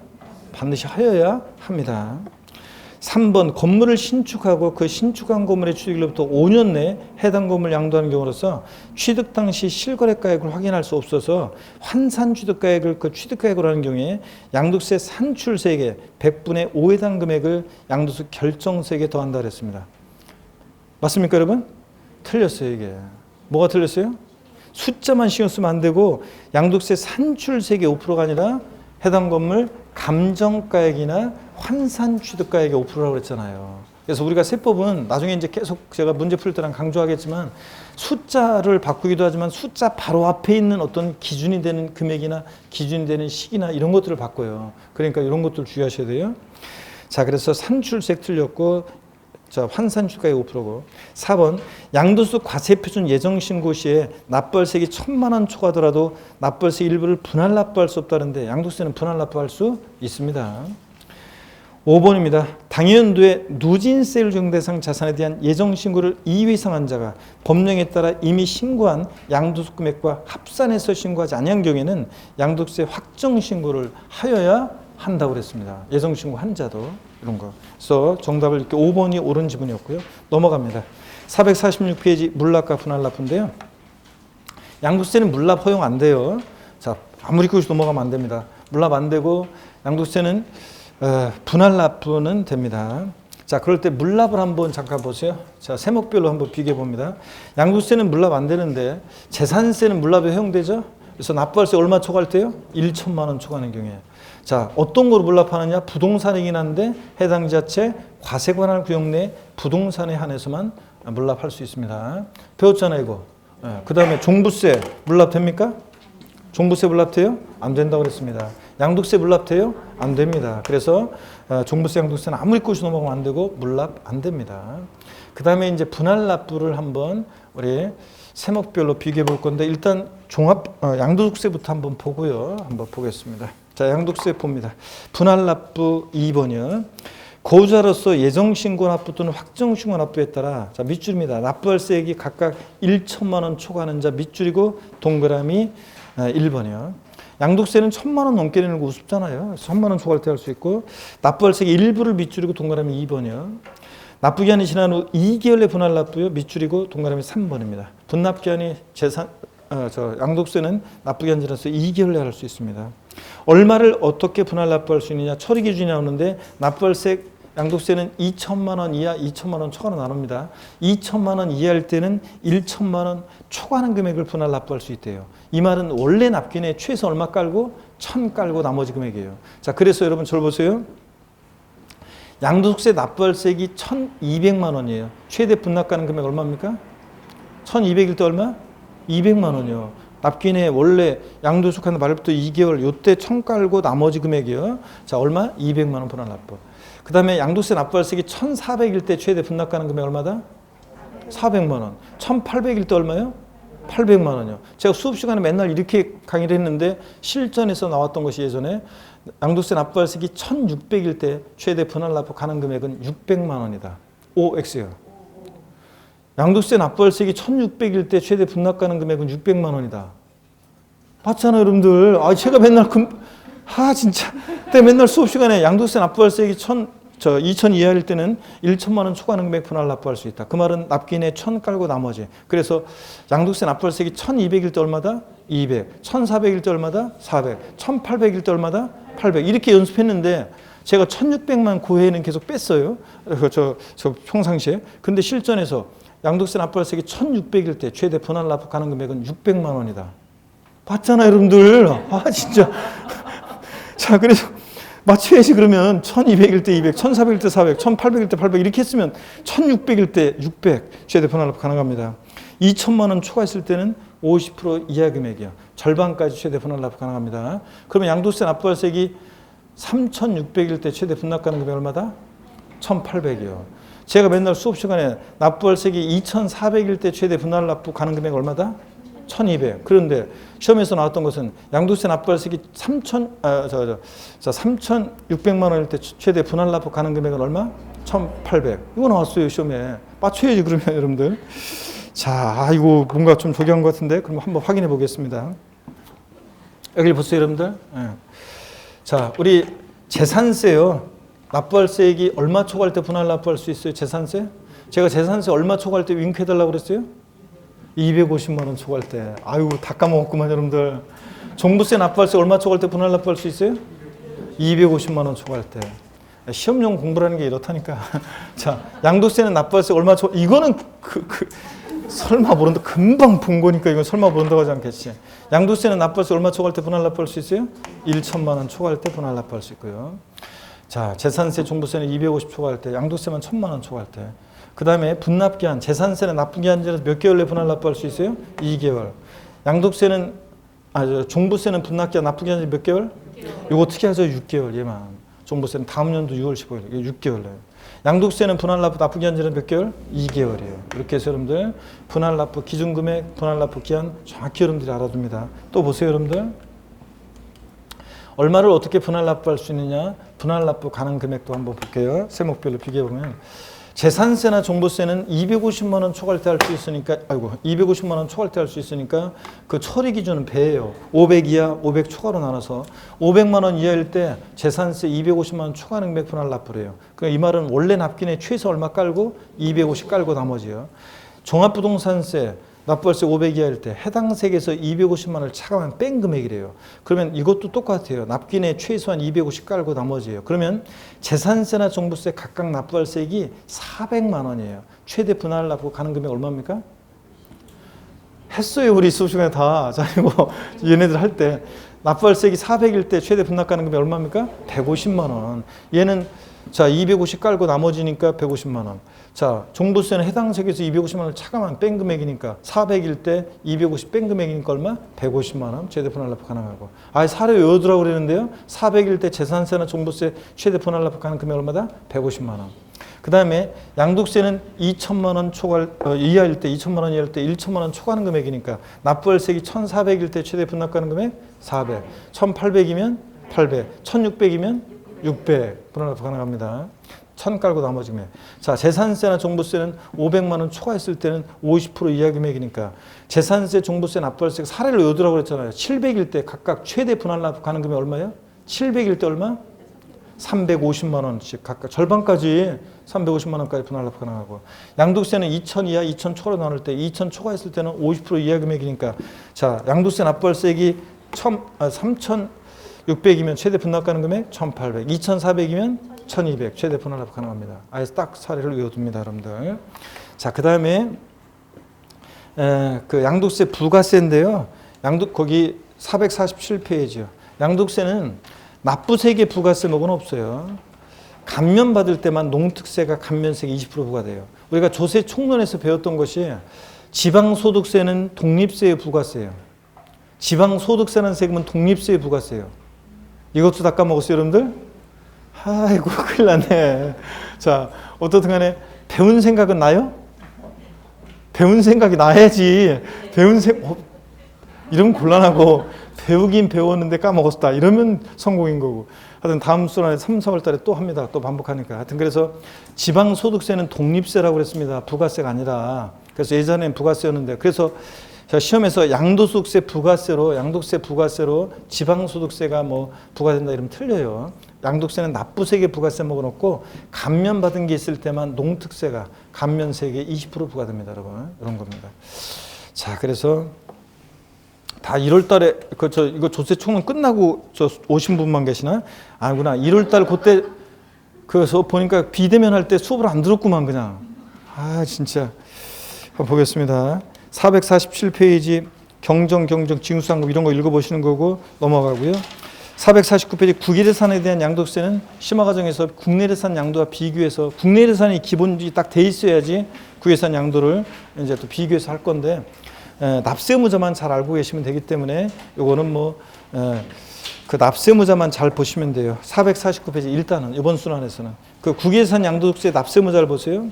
[SPEAKER 1] 반드시 하여야 합니다. 3번 건물을 신축하고 그 신축한 건물의 취득일로부터 5년 내에 해당 건물을 양도하는 경우로서 취득 당시 실거래가액을 확인할 수 없어서 환산 취득가액을 그 취득가액으로 하는 경우에 양도세 산출세액의 100분의 5에 해당 금액을 양도세 결정세액에 더한다 그랬습니다. 맞습니까, 여러분? 틀렸어요, 이게. 뭐가 틀렸어요? 숫자만 신경 쓰면 안 되고 양도세 산출세액의 5%가 아니라 해당 건물 감정가액이나 환산 취득가액의 5%라고 그랬잖아요. 그래서 우리가 세법은 나중에 이제 계속 제가 문제 풀 때랑 강조하겠지만 숫자를 바꾸기도 하지만 숫자 바로 앞에 있는 어떤 기준이 되는 금액이나 기준이 되는 시기나 이런 것들을 바꿔요. 그러니까 이런 것들 주의하셔야 돼요. 자, 그래서 산출세액 틀렸고, 자, 환산 취득가액 5%고. 4번 양도소 과세표준 예정신고 시에 납부세액이 1,000만 원 초과하더라도 납부세 일부를 분할 납부할 수 없다는데 양도세는 분할 납부할 수 있습니다. 5번입니다. 당연도에 누진세율 적용대상 자산에 대한 예정신고를 2회 이상 한 자가 법령에 따라 이미 신고한 양도소 금액과 합산해서 신고하지 아니한 경우에는 양도세 확정신고를 하여야 한다고 그랬습니다. 예정신고 한 자도 이런 거. 그래서 정답을 이렇게 5번이 옳은 지문이었고요. 넘어갑니다. 446페이지 물납과 분할납부인데요. 양도세는 물납 허용 안 돼요. 자, 아무리 그것이 넘어가면 안 됩니다. 물납 안 되고 양도세는 분할납부는 됩니다. 자, 그럴 때 물납을 한번 잠깐 보세요. 자, 세목별로 한번 비교해 봅니다. 양도세는 물납 안 되는데 재산세는 물납에 허용되죠. 그래서 납부할세 얼마 초과할 때요? 1,000만 원 초과하는 경우에. 자, 어떤 거로 물납하느냐? 부동산이긴 한데 해당 자체 과세 관할 구역 내 부동산에 한해서만 물납할 수 있습니다. 배웠잖아요, 이거. 그 다음에 종부세 물납됩니까? 종부세 물납돼요? 안 된다고 그랬습니다. 양도세 물납돼요? 안 됩니다. 그래서 종부세, 양도세는 아무리 꼬시 넘어가면 안 되고 물납 안 됩니다. 그 다음에 이제 분할납부를 한번 우리 세목별로 비교해 볼 건데 일단 양도소득세부터 한번 보고요. 한번 보겠습니다. 자, 양도세 봅니다. 분할납부 2번이요. 고자로서 예정신고 납부 또는 확정신고 납부에 따라 자, 밑줄입니다. 납부할 세액이 각각 1,000만 원 초과하는 자 밑줄이고 동그라미 1번이요. 양도세는 1,000만 원 넘게 내는 거 우습잖아요. 1,000만 원 초과할 때 할 수 있고 납부할 세액 일부를 밑줄이고 동그라미 2번이요. 납부기한이 지난 후 2개월 내 분할납부요. 밑줄이고 동그라미 3번입니다. 분납기한이 양도세는 납부기한 지나서 2개월 내에 할 수 있습니다. 얼마를 어떻게 분할납부할 수 있느냐 처리 기준이 나오는데 납부할세 양도세는 2,000만 원 이하, 2,000만 원 초과로 나눕니다. 2,000만 원 이하일 때는 1,000만 원 초과하는 금액을 분할납부할 수 있대요. 이 말은 원래 납기에 최소 얼마 깔고 1,000 깔고 나머지 금액이에요. 자, 그래서 여러분 저를 보세요. 양도소득세 납부할세액이 1,200만 원이에요. 최대 분납가는 금액 얼마입니까? 1200일 때 얼마? 200만 원이요. 납기인의 원래 양도소득하는 말부터 2개월 요때 1000 깔고 나머지 금액이요. 자, 얼마? 200만 원 분할 납부. 그 다음에 양도세 납부할세기 1400일 때 최대 분납가능 금액 얼마다? 400만 원. 1800일 때 얼마요? 800만 원이요. 제가 수업 시간에 맨날 이렇게 강의를 했는데 실전에서 나왔던 것이 예전에 양도세 납부할세기 1600일 때 최대 분할 납부 가능 금액은 600만 원이다. OX요. 양도세 납부할세기 1600일 때 최대 분납 가능 금액은 600만 원이다. 맞잖아요, 여러분들. 제가 맨날 진짜. 그때 맨날 수업 시간에 양도세 납부할세기 2000 이하일 때는 1천만 원 초과 금액 분할 납부할 수 있다. 그 말은 납기인의 1000 깔고 나머지. 그래서 양도세 납부할세기 1200일 때 얼마다? 200. 1400일 때 얼마다? 400. 1800일 때 얼마다? 800. 이렇게 연습했는데 제가 1600만 고해는 계속 뺐어요. 저 평상시에. 근데 실전에서 양도세 납부할세기 1600일 때 최대 분할 납부 가능 금액은 600만 원이다. 봤잖아요, 여러분들. 진짜. 자, 그래서 맞춰야지. 그러면 1200일 때 200, 1400일 때 400, 1800일 때 800 이렇게 했으면 1600일 때 600 최대 분할 납부 가능합니다. 2천만 원 초과했을 때는 50% 이하 금액이요. 절반까지 최대 분할 납부 가능합니다. 그러면 양도세 납부할세기 3600일 때 최대 분납 가능 금액 얼마다? 1800이요. 제가 맨날 수업 시간에 납부할세기 2400일 때 최대 분할 납부 가능 금액 얼마다? 1200. 그런데 시험에서 나왔던 것은 양도세 납부할세기 3600만 원일 때 최대 분할 납부 가능 금액은 얼마? 1800. 이거 나왔어요, 시험에. 맞춰야지, 그러면 여러분들. 자, 이거 뭔가 좀 조기한 것 같은데, 그럼 한번 확인해 보겠습니다. 여기 보세요, 여러분들. 자, 우리 재산세요. 납부할세액이 얼마 초과할 때 분할 납부할 수 있어요? 재산세? 제가 재산세 얼마 초과할 때 윙크 해달라고 그랬어요? 250만 원 초과할 때. 다 까먹었구만, 여러분들. 종부세 납부할세 얼마 초과할 때 분할 납부할 수 있어요? 250만 원 초과할 때. 시험용 공부라는 게 이렇다니까. 자, 양도세는 납부할세 얼마 초과, 이거는 설마 모른다. 금방 본 거니까 이건 설마 모른다고 하지 않겠지. 양도세는 납부할세 얼마 초과할 때 분할 납부할 수 있어요? 1천만 원 초과할 때 분할 납부할 수 있고요. 자, 재산세, 종부세는 250 초과할 때, 양도세만 1000만 원 초과할 때. 그 다음에 분납기한, 재산세는 납부기한제에서 몇 개월 내에 분할 납부할 수 있어요? 2개월. 양도세는, 종부세는 분납기한, 납부기한제 몇 개월? 이거 특히 하죠, 6개월, 얘만. 종부세는 다음 연도 6월 15일, 이게 6개월 내요. 양도세는 분할 납부, 납부기한제는 몇 개월? 2개월이에요. 이렇게 해서 여러분들, 분할 납부 기준금액, 분할 납부 기한 정확히 여러분들이 알아둡니다. 또 보세요, 여러분들. 얼마를 어떻게 분할 납부할 수 있느냐? 분할 납부 가능 금액도 한번 볼게요. 세목별로 비교해보면 재산세나 종부세는 250만 원 초과할 때 할 수 있으니까 250만 원 초과할 때 할 수 있으니까 그 처리 기준은 배예요. 500 이하, 500 초과로 나눠서 500만 원 이하일 때 재산세 250만 원 초과 금액 분할 납부를 해요. 그러니까 이 말은 원래 납기인의 최소 얼마 깔고 250 깔고 나머지요. 종합부동산세 납부할세 500 이하일 때 해당 세액에서 250만 원을 차감한 뺀 금액이래요. 그러면 이것도 똑같아요. 납기인의 최소한 250 깔고 나머지예요. 그러면 재산세나 종부세 각각 납부할세액이 400만 원이에요. 최대 분할 납부 가능 금액 얼마입니까? 했어요, 우리 수업 시간에 다. 자, 이거 얘네들 할 때 납부할세액이 400일 때 최대 분납 가능 금액 얼마입니까? 150만 원. 얘는 자, 250 깔고 나머지니까 150만 원. 자, 종부세는 해당 세액에서 250만 원을 차감한 뺀 금액이니까 400일 때 250 뺀 금액이니까 얼마? 150만 원 최대 분할 납부 가능하고. 사례 외우더라고 그랬는데요. 400일 때 재산세나 종부세 최대 분할 납부 가능 금액 얼마다? 150만 원. 그 다음에 양도세는 2천만 원 초과 이하일 때 2천만 원 이하일 때 1천만 원 초과하는 금액이니까 납부할세액이 1,400일 때 최대 분납 가능 금액 400. 1,800이면 800. 1,600이면 600 분할 납부 가능합니다. 1000 깔고 나머지 금액. 자, 재산세나 종부세는 500만 원 초과했을 때는 50% 이하 금액이니까 재산세, 종부세, 납부할세 사례를 외우더라고 그랬잖아요. 700일 때 각각 최대 분할 납부 가능 금액 얼마예요? 700일 때 얼마? 350만 원씩 각각 절반까지 350만 원까지 분할 납부 가능하고 양도세는 2천 이하, 2천 초과로 나눌 때 2천 초과했을 때는 50% 이하 금액이니까 자, 양도세 납부할세액이 3,600이면 최대 분납 가능 금액 1,800, 2,400이면 1,200 최대 분할 납부 가능합니다. 아예 딱 사례를 외워둡니다, 여러분들. 자, 그 다음에 그 양도세 부가세인데요. 거기 447페이지요. 양도세는 납부세계 부가세목은 없어요. 감면받을 때만 농특세가 감면세가 20% 부과돼요. 우리가 조세 총론에서 배웠던 것이 지방소득세는 독립세의 부가세예요. 지방소득세라는 세금은 독립세의 부가세예요. 이것도 다 까먹었어요, 여러분들? 아이고, 큰일 났네. 자, 어떻든 간에 배운 생각은 나요? 배운 생각이 나야지. 이러면 곤란하고, 배우긴 배웠는데 까먹었다. 이러면 성공인 거고. 하여튼 다음 수란에 3, 4월 달에 또 합니다. 또 반복하니까. 하여튼 그래서 지방소득세는 독립세라고 그랬습니다. 부가세가 아니라. 그래서 예전엔 부가세였는데. 그래서 시험에서 양도소득세 부가세로 지방소득세가 뭐 부과된다 이러면 틀려요. 양도세는 납부세계 부가세 먹어놓고 감면받은 게 있을 때만 농특세가 감면세계 20% 부과됩니다, 여러분. 이런 겁니다. 자, 그래서 다 1월 달에 이거 조세총론 끝나고 오신 분만 계시나? 아니구나. 1월 달 그때 그래서 보니까 비대면 할 때 수업을 안 들었구만 그냥. 아, 진짜. 한번 보겠습니다. 447페이지 경정, 징수상급 이런 거 읽어보시는 거고 넘어가고요. 449페이지 국외예산에 대한 양도세는 심화 과정에서 국내예산 양도와 비교해서 국내예산이 기본이 딱 돼 있어야지 국외예산 양도를 이제 또 비교해서 할 건데 납세무자만 잘 알고 계시면 되기 때문에 요거는 뭐 그 납세무자만 잘 보시면 돼요. 449페이지 일단은 이번 순환에서는 그 국외예산 양도세 납세무자를 보세요.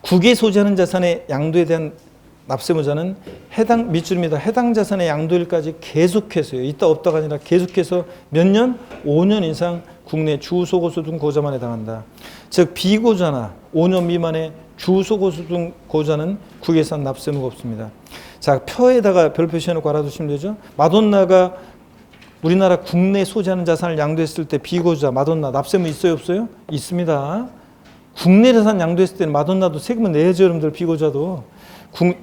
[SPEAKER 1] 국외 소지하는 자산의 양도에 대한 납세무자는 밑줄입니다. 해당 자산의 양도일까지 계속해서요. 있다 없다가 아니라 계속해서 몇 년? 5년 이상 국내 주소고소 등 고자만 해당한다. 즉 비고자나 5년 미만의 주소고소 등 고자는 국외예산 납세무가 없습니다. 자, 표에다가 별 표시해놓고 알아두시면 되죠. 마돈나가 우리나라 국내 소지하는 자산을 양도했을 때 비고자 마돈나 납세무 있어요 없어요? 있습니다. 국내 재산 양도했을 때는 마돈나도 세금을 내야죠, 여러분들. 비고자도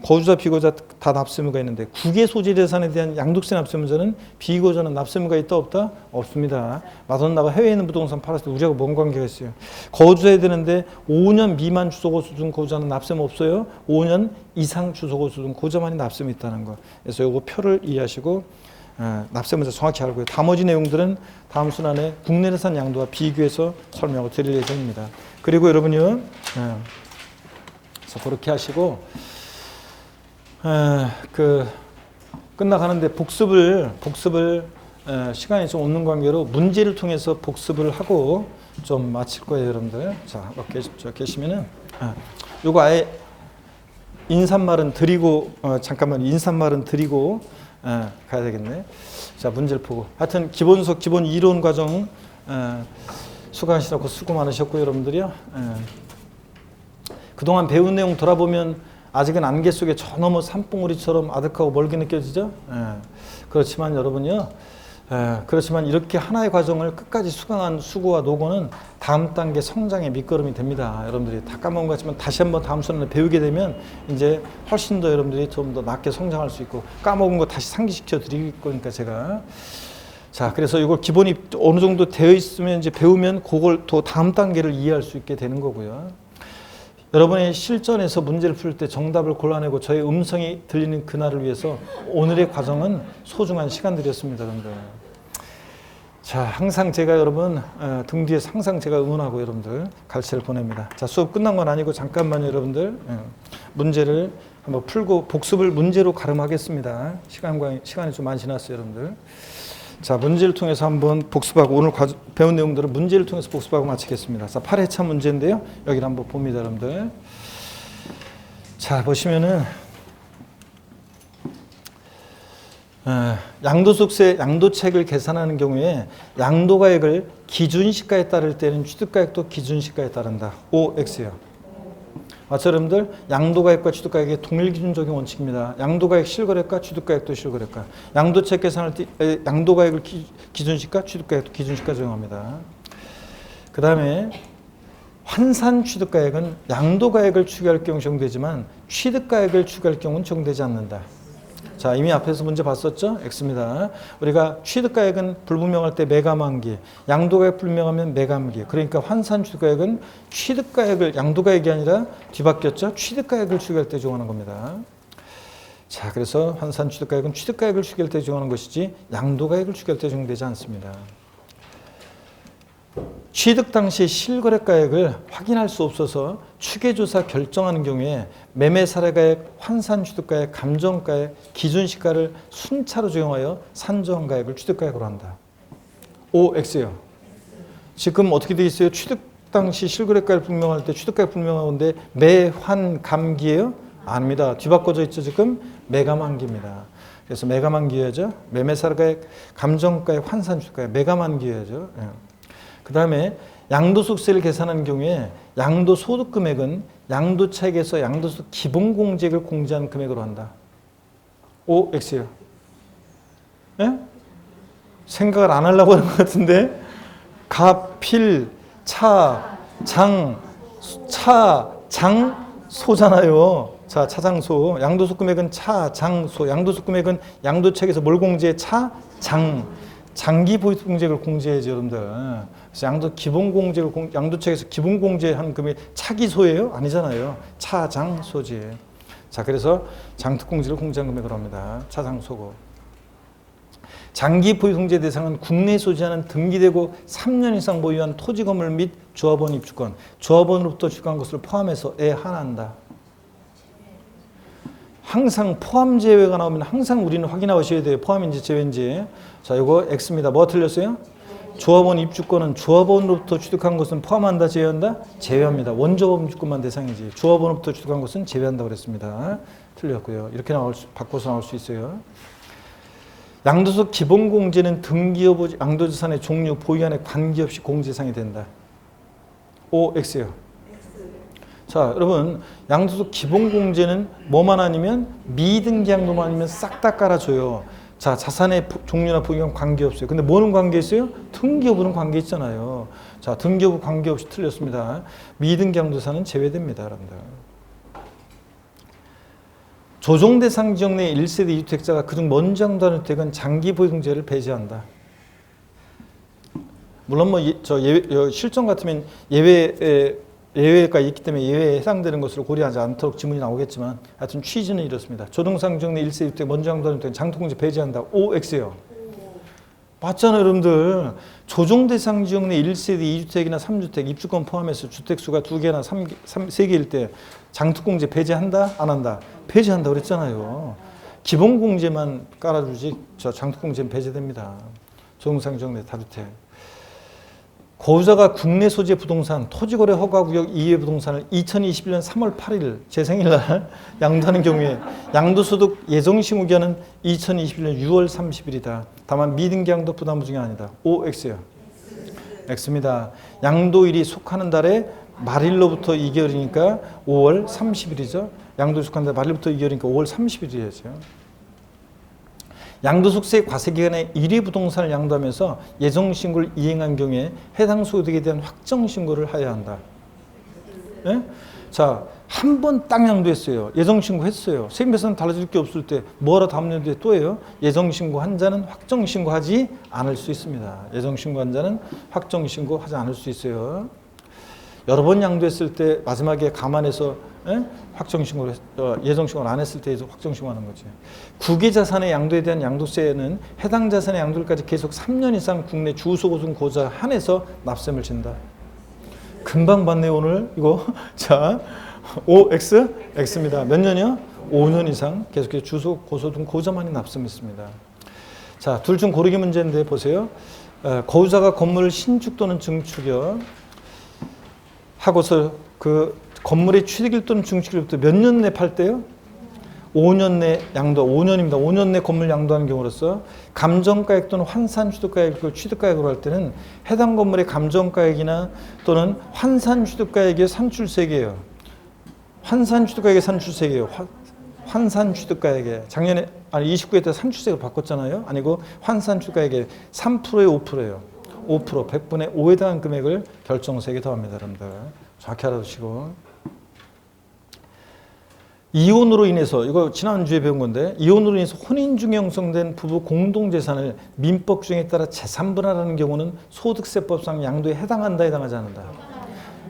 [SPEAKER 1] 거주자 비고자 다 납세무가 있는데 국외 소지 재산에 대한 양도세 납세무자는 비고자는 납세무가 있다 없다? 없습니다. 마돈나가 해외에 있는 부동산 팔았을 때 우리하고 뭔 관계가 있어요? 거주해야 되는데 5년 미만 주소고수 등 고자는 납세무 없어요. 5년 이상 주소고수 등 고자만이 납세무 있다는 거. 그래서 이거 표를 이해하시고 납세무자 정확히 알고요. 나머지 내용들은 다음 순환에 국내예산 양도와 비교해서 설명을 드릴 예정입니다. 그리고 여러분요, 그래서 그렇게 하시고 끝나가는데 복습을 시간이 좀 없는 관계로 문제를 통해서 복습을 하고 좀 마칠 거예요, 여러분들. 자, 계시면은 요거 아예 인사말은 드리고 잠깐만 인사말은 드리고 가야 되겠네. 자, 문제를 보고 하여튼 기본석 기본 이론 과정 수강하시라고 수고 많으셨고 여러분들이요. 그동안 배운 내용 돌아보면 아직은 안개 속에 저 너머 산봉우리처럼 아득하고 멀게 느껴지죠. 그렇지만 여러분요. 그렇지만 이렇게 하나의 과정을 끝까지 수강한 수고와 노고는 다음 단계 성장의 밑거름이 됩니다. 여러분들이 다 까먹은 것 같지만 다시 한번 다음 수련을 배우게 되면 이제 훨씬 더 여러분들이 좀 더 낮게 성장할 수 있고 까먹은 거 다시 상기시켜 드릴 거니까 제가. 자, 그래서 이걸 기본이 어느 정도 되어 있으면 이제 배우면 그걸 더 다음 단계를 이해할 수 있게 되는 거고요. 여러분의 실전에서 문제를 풀 때 정답을 골라내고 저의 음성이 들리는 그날을 위해서 오늘의 과정은 소중한 시간들이었습니다, 여러분들. 자, 항상 제가 여러분 등 뒤에서 항상 제가 응원하고 여러분들 갈채를 보냅니다. 자, 수업 끝난 건 아니고 잠깐만요, 여러분들. 문제를 한번 풀고 복습을 문제로 가름하겠습니다. 시간이 좀 많이 지났어요, 여러분들. 자, 문제를 통해서 한번 복습하고 오늘 배운 내용들을 문제를 통해서 복습하고 마치겠습니다. 자, 8회차 문제인데요. 여기를 한번 봅니다, 여러분들. 자, 보시면은 양도소득세 양도책을 계산하는 경우에 양도가액을 기준시가에 따를 때는 취득가액도 기준시가에 따른다. OX예요. 맞죠, 여러분들? 양도가액과 취득가액의 동일기준 적용 원칙입니다. 양도가액 실거래가, 취득가액도 실거래가. 양도책 계산할 때 양도가액을 기준시가, 취득가액도 기준시가 적용합니다. 그 다음에 환산 취득가액은 양도가액을 추가할 경우 적용되지만 취득가액을 추가할 경우는 적용되지 않는다. 자, 이미 앞에서 문제 봤었죠? X입니다. 우리가 취득가액은 불분명할 때 매감한기, 양도가액 불분명하면 매감기. 그러니까 환산 취득가액은 취득가액을 양도가액이 아니라 뒤바뀌었죠? 취득가액을 추가할 때 적용하는 겁니다. 자, 그래서 환산 취득가액은 취득가액을 추가할 때 적용하는 것이지 양도가액을 추가할 때 적용되지 않습니다. 취득 당시 실거래가액을 확인할 수 없어서 추계조사 결정하는 경우에 매매사례가액, 환산취득가액, 감정가액, 기준시가를 순차로 적용하여 산정한 가액을 취득가액으로 한다. OX요. 지금 어떻게 되어 있어요? 취득 당시 실거래가를 분명할 때 취득가액 분명하는데 매환감기예요? 아닙니다. 뒤바꿔져 있죠. 지금 매감환기입니다. 그래서 매감환기여야죠. 매매사례가액, 감정가액, 환산취득가액, 매감환기여야죠. 예. 그 다음에 양도소득세를 계산하는 경우에 양도소득금액은 양도차익에서 양도소득 기본공제액을 공제한 금액으로 한다. OX요. 예? 생각을 안 하려고 하는 것 같은데 갑, 필, 차, 장, 소잖아요. 자, 차장소. 양도소득 금액은 차, 장, 소. 양도소득 금액은 양도차익에서 뭘 공제해? 차, 장. 장기 보유소득 공제액을 공제해야죠, 여러분들. 그래서 양도차익에서 기본 공제한 금액이 차기소예요? 아니잖아요. 차장소지. 자, 그래서 장특공제를 공제한 금액으로 합니다. 차장소고. 장기 보유 공제 대상은 국내에 소지하는 등기되고 3년 이상 보유한 토지 건물 및 조합원 입주권, 조합원으로부터 취득한 것을 포함해서에 한한다. 항상 포함 제외가 나오면 항상 우리는 확인하셔야 돼요. 포함인지 제외인지. 자, 이거 X입니다. 뭐가 틀렸어요? 조합원 입주권은 조합원으로부터 취득한 것은 포함한다, 제외한다? 제외합니다. 원조합원 입주권만 대상이지. 조합원으로부터 취득한 것은 제외한다고 그랬습니다. 틀렸고요. 이렇게 바꿔서 나올 수 있어요. 양도소득 기본공제는 등기 여부 양도자산의 종류, 보유한에 관계없이 공제상이 된다. OX요. 자, 여러분, 양도소득 기본공제는 뭐만 아니면 미등기 양도만 아니면 싹 다 깔아줘요. 자, 자산의 종류나 보유한 관계없어요. 근데 뭐는 관계 있어요? 등기 여부는 관계 있잖아요. 자, 등기 여부 관계없이 틀렸습니다. 미등기 양도자산은 제외됩니다, 여러분들. 조정대상 지역 내 1세대 2주택자가 그중 먼저 양도하는 주택은 장기 보유공제를 배제한다. 물론 뭐 실정 같으면 예외가 있기 때문에 예외에 해당되는 것으로 고려하지 않도록 지문이 나오겠지만 하여튼 취지는 이렇습니다. 조정상 지역 내 1세대 2주택 먼저 양도하는 주택은 장특공제 배제한다. OX요. 맞잖아요, 여러분들. 조정대상 지역 내 1세대 2주택이나 3주택 입주권 포함해서 주택수가 2개나 3개일 때 장특공제 배제한다? 안 한다? 배제한다 그랬잖아요. 기본공제만 깔아주지 장특공제는 배제됩니다. 조정상 지역 내 다주택. 거주자가 국내 소재 부동산, 토지거래 허가구역 이외 부동산을 2021년 3월 8일 제 생일날 양도하는 경우에 양도소득 예정시무기한은 2021년 6월 30일이다. 다만 미등기 양도 부담부 중에 아니다. OX요. X입니다. 양도일이 속하는 달에 말일로부터 2개월이니까 5월 30일이죠. 양도일이 속하는 달 말일부터 2개월이니까 5월 30일이죠. 양도소득세 과세기간에 1위 부동산을 양도하면서 예정신고를 이행한 경우에 해당 소득에 대한 확정신고를 해야 한다. 네? 자, 한 번 딱 양도했어요. 예정신고 했어요. 세금에서는 달라질 게 없을 때 뭐하러 다음 년도에 또 해요? 예정신고 한 자는 확정신고하지 않을 수 있습니다. 예정신고 한 자는 확정신고하지 않을 수 있어요. 여러 번 양도했을 때 마지막에 감안해서 확정신고를 예정신고를 안 했을 때 확정신고하는 거지. 국외자산의 양도에 대한 양도세는 해당 자산의 양도일까지 계속 3년 이상 국내 주소고증 고자 한해서 납세금을 진다. 금방 봤네요 오늘 이거. 자, OX? X입니다. 몇 년이요? 5년 이상 계속해서 주소 고소등 고자만이 납세했습니다. 자, 둘 중 고르기 문제인데 보세요. 거주자가 건물을 신축 또는 증축이요. 하고서 그 건물의 취득일 또는 증축일부터 몇 년 내 팔 때요? 5년 내 양도, 5년입니다. 5년 내 건물 양도하는 경우로서 감정가액 또는 환산취득가액을 취득가액으로 할 때는 해당 건물의 감정가액이나 또는 환산취득가액의 산출세계예요. 환산취득가액의 산출세계예요. 환산취득가액의 작년에 29회 때 산출세를 바꿨잖아요. 아니고 환산취득가액의 3%에 5%예요. 5%, 100분의 5에 대한 금액을 결정세계 더합니다. 여러분들. 정확히 알아두시고. 이혼으로 인해서, 이거 지난주에 배운 건데, 이혼으로 인해서 혼인 중에 형성된 부부 공동재산을 민법 규정에 따라 재산분할하는 경우는 소득세법상 양도에 해당한다, 해당하지 않는다?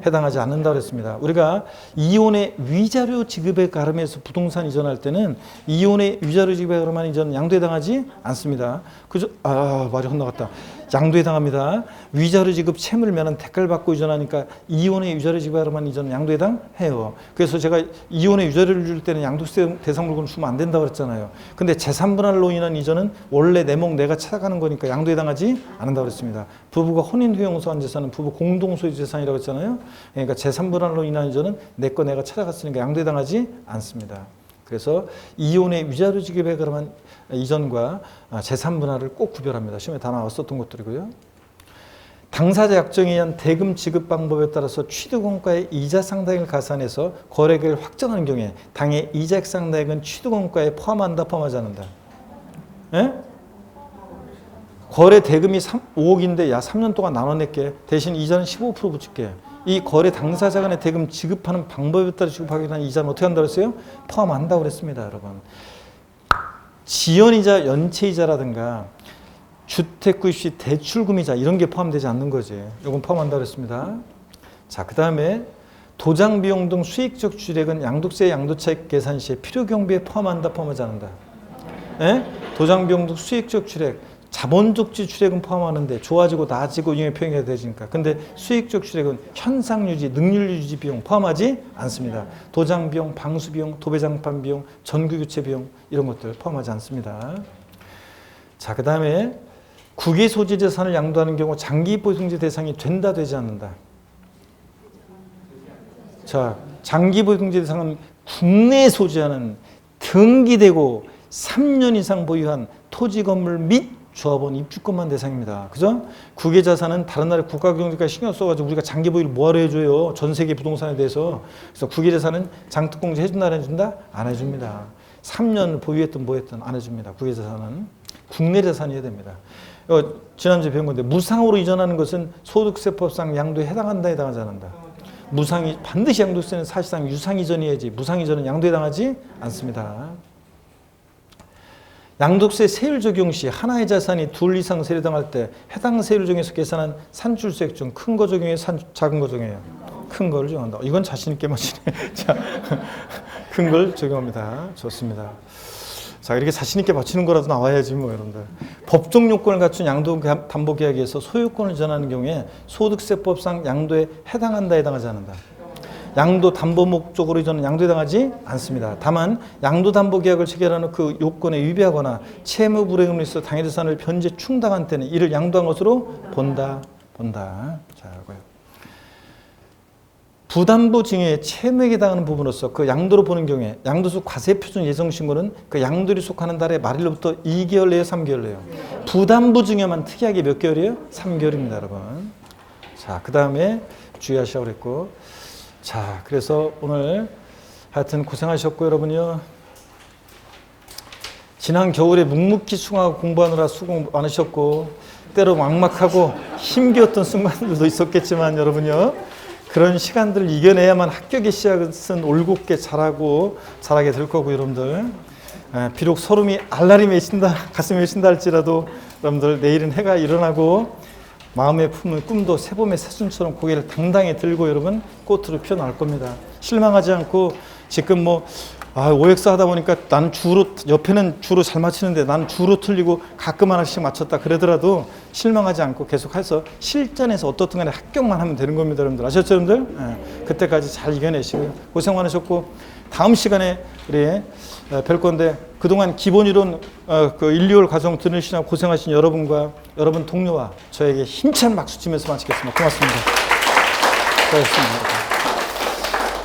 [SPEAKER 1] 해당하지 않는다 그랬습니다. 우리가 이혼의 위자료 지급에 가름해서 부동산 이전할 때는 이혼의 위자료 지급에 가름한 이전은 양도에 해당하지 않습니다. 그죠? 말이 헛나갔다. 양도에 해당합니다. 위자료 지급 채무를 면한 대가를 받고 이전하니까 이혼의 위자료 지급하러만 이전은 양도에 해당해요. 그래서 제가 이혼의 위자료를 줄 때는 양도세 대상 물건을 주면 안 된다고 그랬잖아요. 근데 재산분할로 인한 이전은 원래 내 몫 내가 찾아가는 거니까 양도에 해당하지 않는다고 그랬습니다. 부부가 혼인 후에 용서한 재산은 부부 공동소유 재산이라고 했잖아요. 그러니까 재산분할로 인한 이전은 내 거 내가 찾아갔으니까 양도에 해당하지 않습니다. 그래서 이혼의 위자료 지급에 관한 이전과 재산 분할을 꼭 구별합니다. 시험에 다 나왔었던 것들이고요. 당사자 약정에 의한 대금 지급 방법에 따라서 취득원가의 이자 상당을 가산해서 거래액을 확정하는 경우에 당해 이자액 상당액은 취득원가에 포함한다, 포함하지 않는다. 예? 거래 대금이 5억인데 야 3년 동안 나눠낼게. 대신 이자는 15% 붙일게. 이 거래 당사자 간의 대금 지급하는 방법에 따라 지급하기 위한 이자는 어떻게 한다고 했어요? 포함한다고 그랬습니다, 여러분. 지연이자 연체이자라든가 주택구입 시 대출금이자 이런 게 포함되지 않는 거지. 이건 포함한다고 그랬습니다. 자, 그 다음에 도장 비용 등 수익적 출액은 양도세 양도차익 계산 시에 필요 경비에 포함한다, 포함하지 않는다. 예? 도장 비용 등 수익적 출액, 자본적 지출액은 포함하는데 좋아지고 나아지고 이게 표현이 되니까. 근데 수익적 출액은 현상 유지, 능률 유지 비용 포함하지 않습니다. 도장 비용, 방수 비용, 도배장판 비용, 전구 교체 비용 이런 것들 포함하지 않습니다. 자, 그 다음에 국외 소지 재산을 양도하는 경우 장기 보증제 대상이 된다, 되지 않는다. 자, 장기 보증제 대상은 국내에 소지하는 등기되고 3년 이상 보유한 토지 건물 및 조합원 입주권만 대상입니다. 그죠? 국외 자산은 다른 나라 국가 경제까지 신경 써가지고 우리가 장기 보유를 뭐하러 해줘요? 전 세계 부동산에 대해서. 그래서 국외 자산은 장특공제 해준다, 안 해준다? 안 해줍니다. 3년 보유했든 뭐 했든 안 해줍니다. 국외 자산은. 국내 자산이어야 됩니다. 지난주에 배운 건데 무상으로 이전하는 것은 소득세법상 양도에 해당한다, 해당하지 않는다. 무상이 반드시 양도세는 사실상 유상 이전이어야지 무상 이전은 양도에 해당하지 않습니다. 양도세 세율 적용 시 하나의 자산이 둘 이상 세율에 해당할 때 해당 세율 중에서 계산한 산출세액 중 큰 거 적용해요, 작은 거 적용해요? 큰 거를 적용한다. 이건 자신 있게 맞히네. 자, 큰 걸 적용합니다. 좋습니다. 자, 이렇게 자신 있게 맞히는 거라도 나와야지 뭐 여러분들. 법정 요건을 갖춘 양도담보계약에서 소유권을 이전하는 경우에 소득세법상 양도에 해당한다, 해당하지 않는다. 양도 담보 목적으로 이전은 양도에 해당하지 않습니다. 다만 양도 담보 계약을 체결하는 그 요건에 위배하거나 채무 불이행으로 있어 당해 재산을 변제 충당한 때는 이를 양도한 것으로 본다. 자, 이거요. 부담보 증여의 채무액에 해당하는 부분으로서 그 양도로 보는 경우에 양도소 과세표준 예정신고는 그 양도일이 속하는 달의 말일로부터 2개월 내에 3개월 내요. 부담보 증여만 특이하게 몇 개월이에요? 3개월입니다, 여러분. 자, 그 다음에 주의하시라고 그랬고. 자, 그래서 오늘 하여튼 고생하셨고 여러분요. 지난 겨울에 묵묵히 수강하고 공부하느라 수고 많으셨고 때로 막막하고 힘겨웠던 순간들도 있었겠지만 여러분요. 그런 시간들을 이겨내야만 합격의 씨앗은 올곧게 자라게 될 거고 여러분들. 비록 소름이 알라리 맺힌다, 가슴이 맺힌다 할지라도 여러분들 내일은 해가 일어나고 마음에 품은 꿈도 새봄의 새순처럼 고개를 당당히 들고 여러분 꽃으로 피어날 겁니다. 실망하지 않고 지금 OX 하다 보니까 나는 옆에는 주로 잘 맞히는데 나는 주로 틀리고 가끔 하나씩 맞췄다 그러더라도 실망하지 않고 계속해서 실전에서 어떻든 간에 합격만 하면 되는 겁니다, 여러분들. 아셨죠, 여러분들? 네. 그때까지 잘 이겨내시고요. 고생 많으셨고 다음 시간에 우리 뵐 건데 그동안 기본이론 그 1, 2월 과정 들으시나 고생하신 여러분과 여러분 동료와 저에게 힘찬 박수 치면서 마치겠습니다. 고맙습니다. 수고하셨습니다.